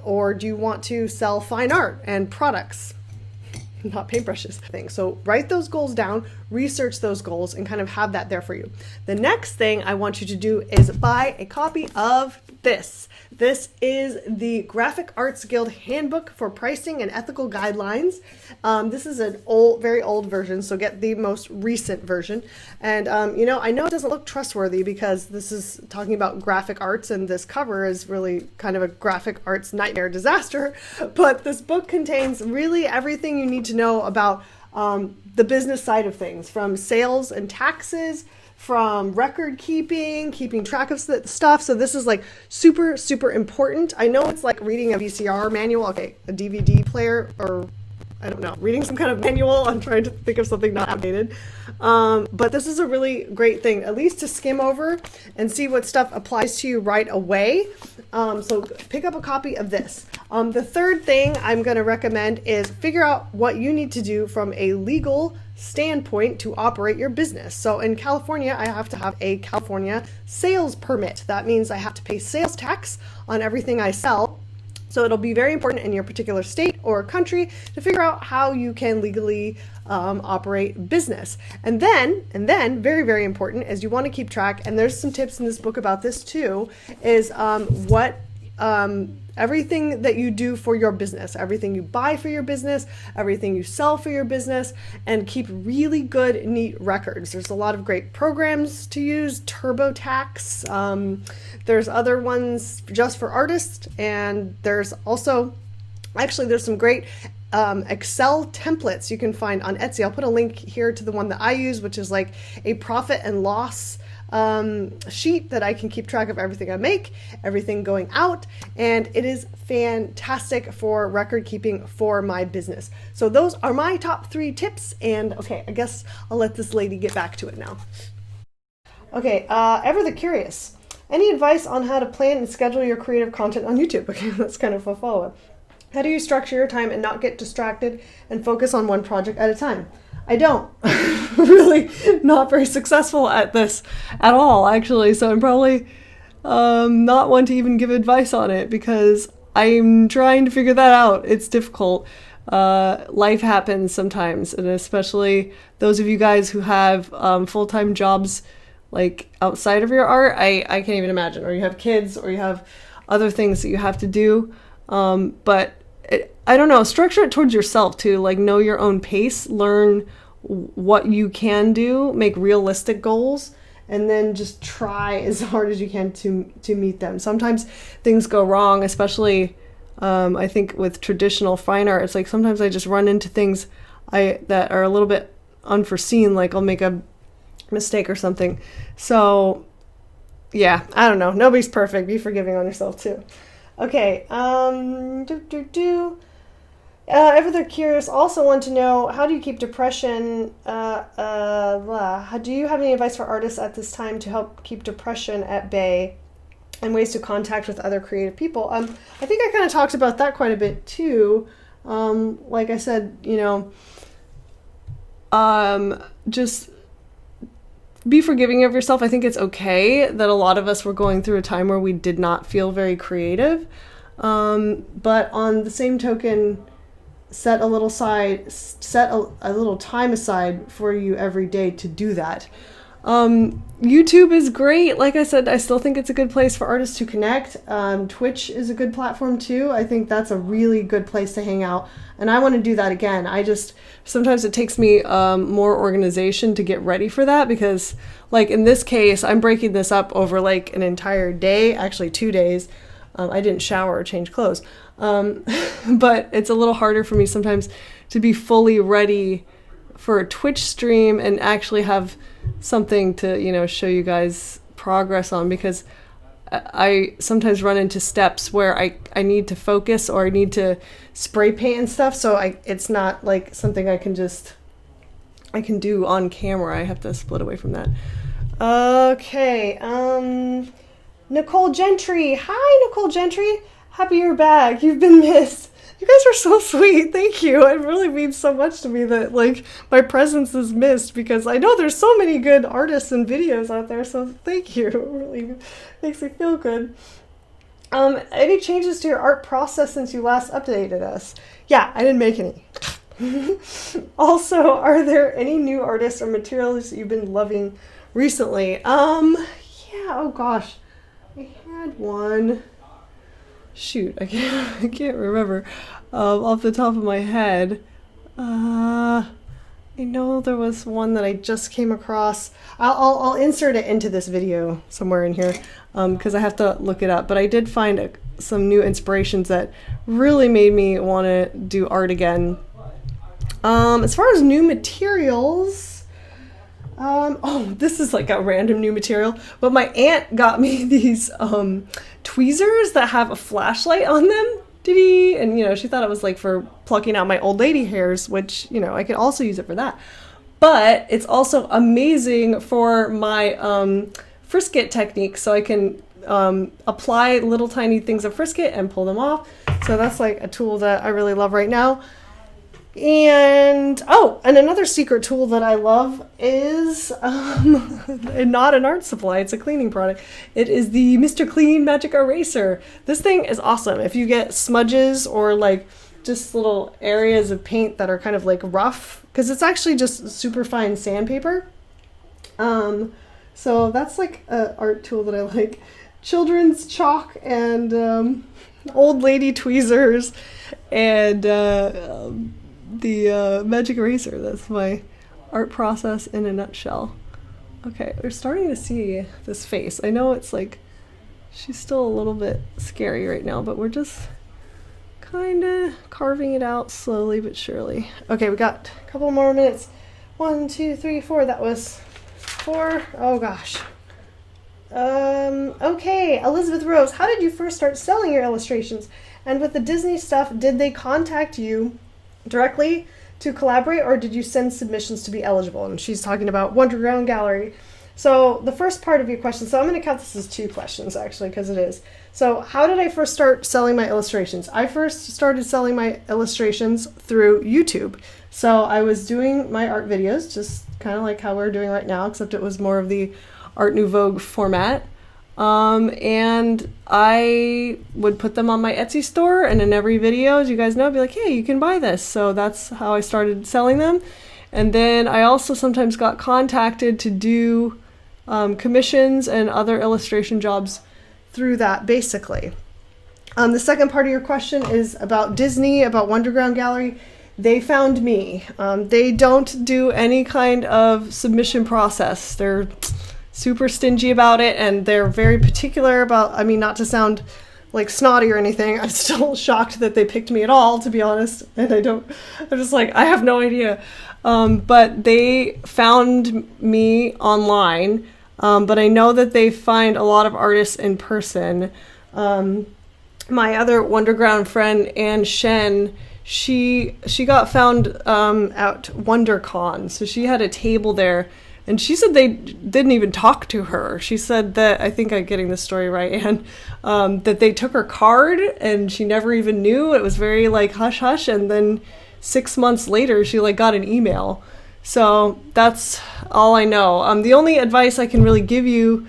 Or do you want to sell fine art and products? Not paintbrushes thing. So write those goals down, research those goals, and kind of have that there for you. The next thing I want you to do is buy a copy of this. This is the Graphic Arts Guild Handbook for Pricing and Ethical Guidelines. This is an very old version, so get the most recent version. And I know it doesn't look trustworthy because this is talking about graphic arts, and this cover is really kind of a graphic arts nightmare disaster. But this book contains really everything you need to know about the business side of things, from sales and taxes, from record keeping track of stuff. So this is like super, super important. I know it's like reading a VCR manual, okay, a DVD player, or I don't know, reading some kind of manual. I'm trying to think of something not outdated. But this is a really great thing, at least to skim over and see what stuff applies to you right away. So pick up a copy of this. The third thing I'm going to recommend is figure out what you need to do from a legal standpoint to operate your business. So in California, I have to have a California sales permit. That means I have to pay sales tax on everything I sell. So it'll be very important in your particular state or country to figure out how you can legally operate business. And then very, very important is you want to keep track, and there's some tips in this book about this too, is everything that you do for your business, everything you buy for your business, everything you sell for your business, and keep really good, neat records. There's a lot of great programs to use, TurboTax. There's other ones just for artists, and there's also, there's some great Excel templates you can find on Etsy. I'll put a link here to the one that I use, which is like a profit and loss sheet that I can keep track of everything I make, everything going out, and it is fantastic for record keeping for my business. So those are my top 3 tips, and okay, I guess I'll let this lady get back to it now. Okay, Ever the Curious. Any advice on how to plan and schedule your creative content on YouTube? Okay, that's kind of a follow-up. How do you structure your time and not get distracted and focus on one project at a time? I don't. Really not very successful at this at all, actually. So I'm probably not one to even give advice on it because I'm trying to figure that out. It's difficult. Life happens sometimes, and especially those of you guys who have full-time jobs like outside of your art, I can't even imagine. Or you have kids, or you have other things that you have to do. I don't know, structure it towards yourself too, like know your own pace, learn what you can do, make realistic goals, and then just try as hard as you can to meet them. Sometimes things go wrong, especially I think with traditional fine art. It's like sometimes I just run into things that are a little bit unforeseen, like I'll make a mistake or something. So yeah, I don't know. Nobody's perfect. Be forgiving on yourself too. Okay, Ever the Curious also want to know, how do you keep depression, do you have any advice for artists at this time to help keep depression at bay and ways to contact with other creative people? I think I kind of talked about that quite a bit too. Like I said, just be forgiving of yourself. I think it's okay that a lot of us were going through a time where we did not feel very creative. But on the same token, set a little time aside for you every day to do that. YouTube is great. Like I said, I still think it's a good place for artists to connect. Twitch is a good platform too. I think that's a really good place to hang out. And I want to do that again. Sometimes it takes me more organization to get ready for that, because like in this case, I'm breaking this up over like an entire day, actually 2 days. I didn't shower or change clothes. But it's a little harder for me sometimes to be fully ready for a Twitch stream and actually have something to, show you guys progress on, because I sometimes run into steps where I need to focus or I need to spray paint and stuff. So it's not like something I can do on camera. I have to split away from that. Okay. Nicole Gentry. Hi, Nicole Gentry. Happy you're back. You've been missed. You guys are so sweet. Thank you. It really means so much to me that like my presence is missed, because I know there's so many good artists and videos out there. So thank you. It really makes me feel good. Any changes to your art process since you last updated us? Yeah, I didn't make any. Also, are there any new artists or materials that you've been loving recently? Yeah, oh gosh. I had one. Shoot, I can't remember off the top of my head. I know there was one that I just came across. I'll insert it into this video somewhere in here, because I have to look it up. But I did find some new inspirations that really made me want to do art again. As far as new materials, this is like a random new material, but my aunt got me these tweezers that have a flashlight on them. And she thought it was like for plucking out my old lady hairs, which I could also use it for that. But it's also amazing for my frisket technique, so I can apply little tiny things of frisket and pull them off. So that's like a tool that I really love right now. And another secret tool that I love is not an art supply, it's a cleaning product. It is the Mr. Clean Magic Eraser. This thing is awesome. If you get smudges or like just little areas of paint that are kind of like rough, because it's actually just super fine sandpaper. So that's like an art tool that I like. Children's chalk and old lady tweezers and the magic eraser. That's my art process in a nutshell. Okay, we're starting to see this face. I know it's like she's still a little bit scary right now, but we're just kind of carving it out slowly but surely. Okay, we got a couple more minutes. 1, 2, 3, 4. That was 4. Oh gosh. Okay, Elizabeth Rose, how did you first start selling your illustrations? And with the Disney stuff, did they contact you directly to collaborate, or did you send submissions to be eligible? And she's talking about Wonderground Gallery. So the first part of your question, so I'm going to count this as 2 questions actually, because it is. So how did I first start selling my illustrations? I first started selling my illustrations through YouTube. So I was doing my art videos, just kind of like how we're doing right now, except it was more of the Art Nouveau format. And I would put them on my Etsy store, and in every video, as you guys know, I'd be like, hey, you can buy this. So that's how I started selling them. And then I also sometimes got contacted to do commissions and other illustration jobs through that, basically. The second part of your question is about Disney, about Wonderground Gallery. They found me. They don't do any kind of submission process. They're super stingy about it, and they're very particular about, I mean, not to sound like snotty or anything, I'm still shocked that they picked me at all, to be honest, and I'm just like, I have no idea. But they found me online, but I know that they find a lot of artists in person. My other Wonderground friend, Anne Shen, she got found at WonderCon, so she had a table there. And she said they didn't even talk to her. She said that, I think I'm getting this story right, and that they took her card and she never even knew. It was very like hush hush. And then 6 months later, she like got an email. So that's all I know. The only advice I can really give you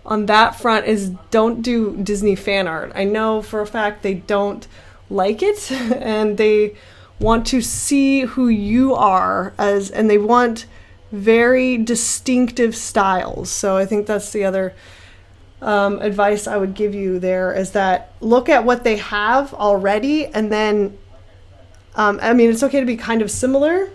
on that front is don't do Disney fan art. I know for a fact they don't like it and they want to see who you are and they want very distinctive styles. So I think that's the other advice I would give you there, is that look at what they have already, and then I mean, it's okay to be kind of similar,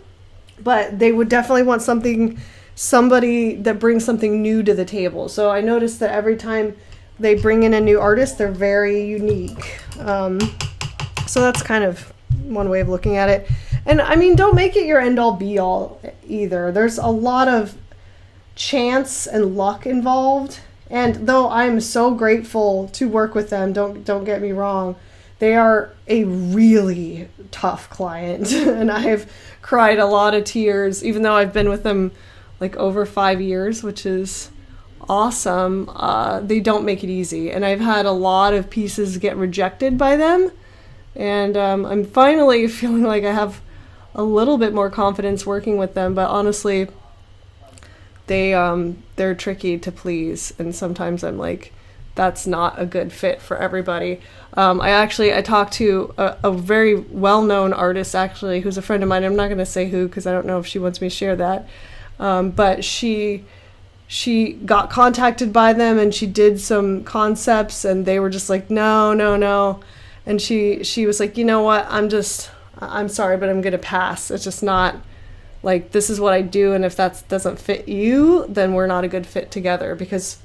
but they would definitely want somebody that brings something new to the table. So I noticed that every time they bring in a new artist, they're very unique. So that's kind of one way of looking at it. And I mean, don't make it your end all be all either. There's a lot of chance and luck involved. And though I'm so grateful to work with them, don't get me wrong, they are a really tough client. And I've cried a lot of tears, even though I've been with them like over 5 years, which is awesome. They don't make it easy. And I've had a lot of pieces get rejected by them. And I'm finally feeling like I have a little bit more confidence working with them. But honestly, they're tricky to please. And sometimes I'm like, that's not a good fit for everybody. I talked to a very well-known artist, actually, who's a friend of mine. I'm not going to say who because I don't know if she wants me to share that. But she got contacted by them and she did some concepts and they were just like, no. And she was like, you know what, I'm sorry, but I'm going to pass. It's just not, like, this is what I do. And if that doesn't fit you, then we're not a good fit together, because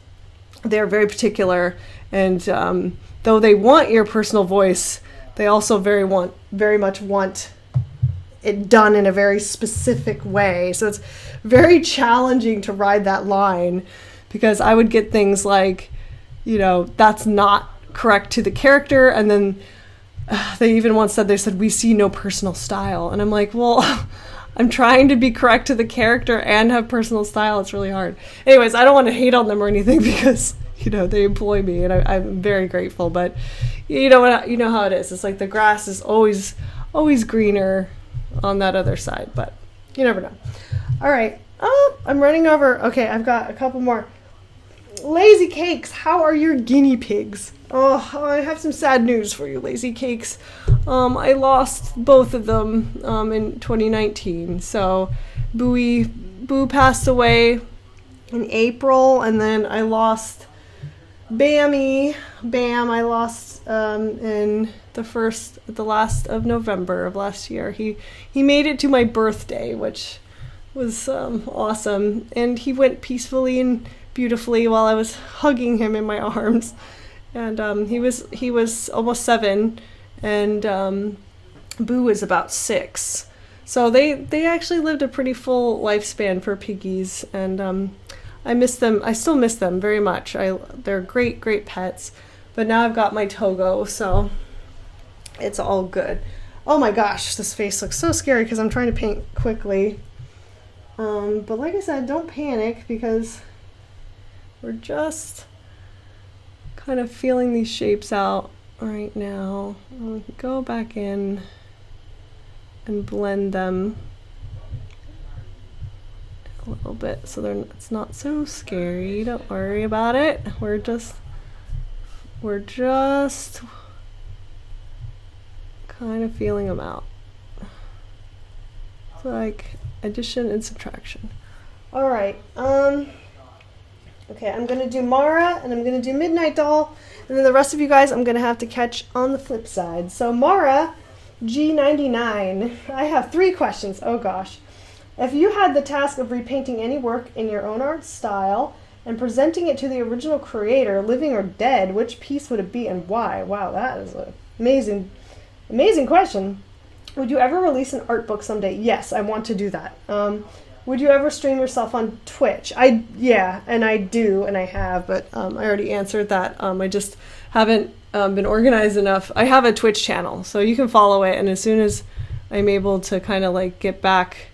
they're very particular. And though they want your personal voice, they also very much want it done in a very specific way. So it's very challenging to ride that line, because I would get things like, that's not correct to the character. And then they even once said, we see no personal style. And I'm like, well, I'm trying to be correct to the character and have personal style. It's really hard. Anyways, I don't want to hate on them or anything, because, they employ me and I'm very grateful. But you know how it is. It's like the grass is always greener on that other side, but you never know. All right. Oh, I'm running over. Okay, I've got a couple more. Lazy Cakes, how are your guinea pigs? Oh, I have some sad news for you, Lazy Cakes. I lost both of them in 2019. So Boo passed away in April, and then I lost Bam, I lost in the last of November of last year. He made it to my birthday, which was awesome, and he went peacefully and beautifully while I was hugging him in my arms. And he was almost 7, and Boo was about 6. So they actually lived a pretty full lifespan for piggies, and I miss them. I still miss them very much. They're great pets. But now I've got my Togo, so it's all good. Oh my gosh, this face looks so scary because I'm trying to paint quickly. But like I said, don't panic, because we're just kind of feeling these shapes out right now. I'll go back in and blend them a little bit so it's not so scary. Don't worry about it. We're just kind of feeling them out. It's like addition and subtraction. All right. Okay, I'm going to do Mara, and I'm going to do Midnight Doll, and then the rest of you guys I'm going to have to catch on the flip side. So Mara, G99, I have 3 questions. Oh gosh. If you had the task of repainting any work in your own art style and presenting it to the original creator, living or dead, which piece would it be and why? Wow, that is an amazing question. Would you ever release an art book someday? Yes, I want to do that. Would you ever stream yourself on Twitch? Yeah, and I do, and I have, but I already answered that. I just haven't been organized enough. I have a Twitch channel, so you can follow it, and as soon as I'm able to kind of like get back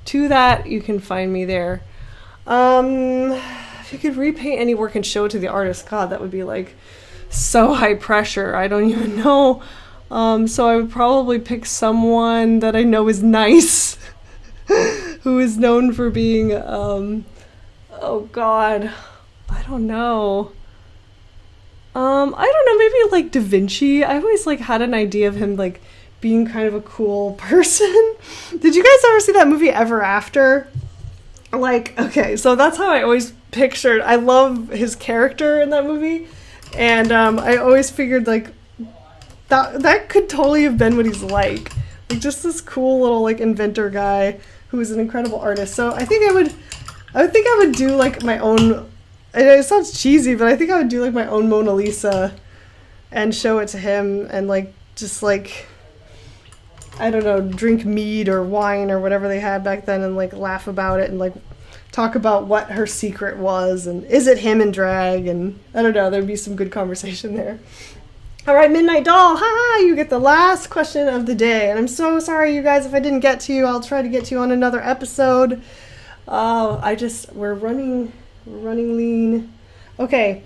to that, you can find me there. If you could repaint any work and show it to the artist, God, that would be like so high pressure. I don't even know. So I would probably pick someone that I know is nice, who is known for being, oh God, I don't know. I don't know, maybe like Da Vinci. I always like had an idea of him like being kind of a cool person. Did you guys ever see that movie Ever After? Like, okay, so that's how I always pictured. I love his character in that movie, and I always figured like that could totally have been what he's like just this cool little like inventor guy who is an incredible artist. So I think I would do like my own. It sounds cheesy, but I think I would do like my own Mona Lisa and show it to him and like just like, I don't know, drink mead or wine or whatever they had back then and like laugh about it and like talk about what her secret was and is it him in drag, and I don't know, there'd be some good conversation there. All right, Midnight Doll, haha, you get the last question of the day, and I'm so sorry you guys if I didn't get to you. I'll try to get to you on another episode. We're running lean. Okay,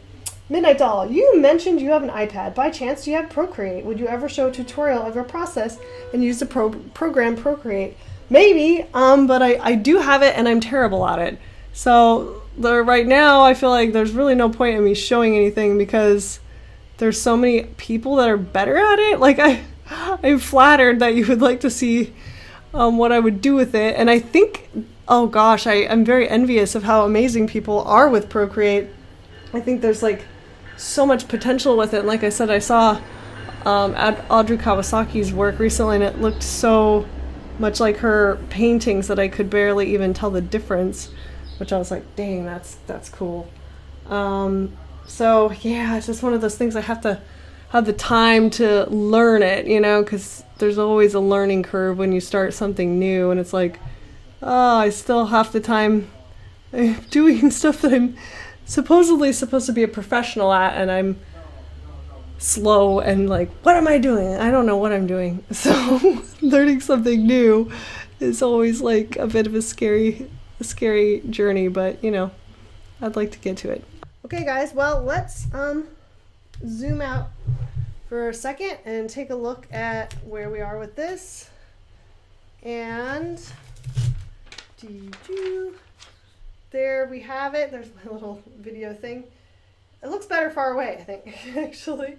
Midnight Doll, you mentioned you have an iPad. By chance, do you have Procreate? Would you ever show a tutorial of your process and use the program Procreate? Maybe, but I do have it and I'm terrible at it. So right now, I feel like there's really no point in me showing anything because there's so many people that are better at it. Like I'm flattered that you would like to see what I would do with it, and I think, oh gosh, I'm very envious of how amazing people are with Procreate. I think there's like so much potential with it. And like I said, I saw Audrey Kawasaki's work recently, and it looked so much like her paintings that I could barely even tell the difference, which I was like, dang, that's cool. So yeah, it's just one of those things I have to have the time to learn it, you know, because there's always a learning curve when you start something new, and it's like, oh, I still half the time doing stuff that I'm supposedly supposed to be a professional at, and I'm slow and like, what am I doing? I don't know what I'm doing. So learning something new is always like a bit of a scary journey, but you know, I'd like to get to it. Okay guys, well, let's zoom out for a second and take a look at where we are with this. And there we have it. There's my little video thing. It looks better far away, I think, actually.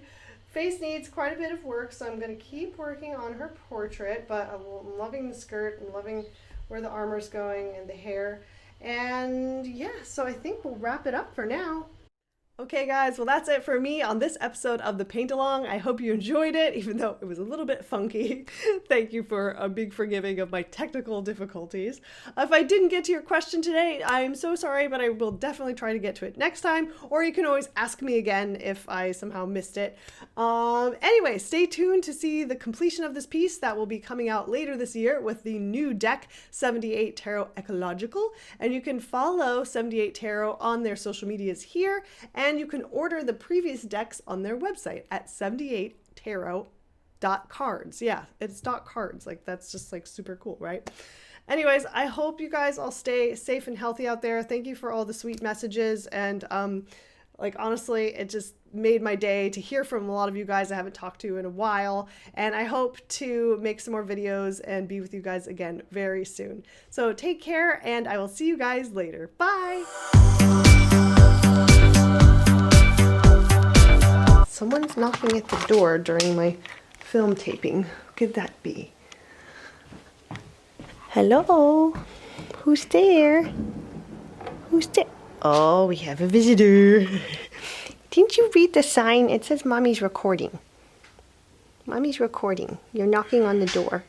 Face needs quite a bit of work, so I'm going to keep working on her portrait, but I'm loving the skirt and loving where the armor's going and the hair. And yeah, so I think we'll wrap it up for now. Okay guys, well that's it for me on this episode of the Paint Along. I hope you enjoyed it, even though it was a little bit funky. Thank you for a big forgiving of my technical difficulties. If I didn't get to your question today, I'm so sorry, but I will definitely try to get to it next time, or you can always ask me again if I somehow missed it. Anyway, stay tuned to see the completion of this piece that will be coming out later this year with the new deck, 78 Tarot Ecological, and you can follow 78 Tarot on their social medias here, and you can order the previous decks on their website at 78tarot.cards. Yeah, it's .cards. Like, that's just like super cool, right? Anyways, I hope you guys all stay safe and healthy out there. Thank you for all the sweet messages. And like, honestly, it just made my day to hear from a lot of you guys I haven't talked to in a while. And I hope to make some more videos and be with you guys again very soon. So take care, and I will see you guys later. Bye! Someone's knocking at the door during my film taping. Who could that be? Hello? Who's there? Who's there? Oh, we have a visitor. Didn't you read the sign? It says Mommy's recording. Mommy's recording. You're knocking on the door.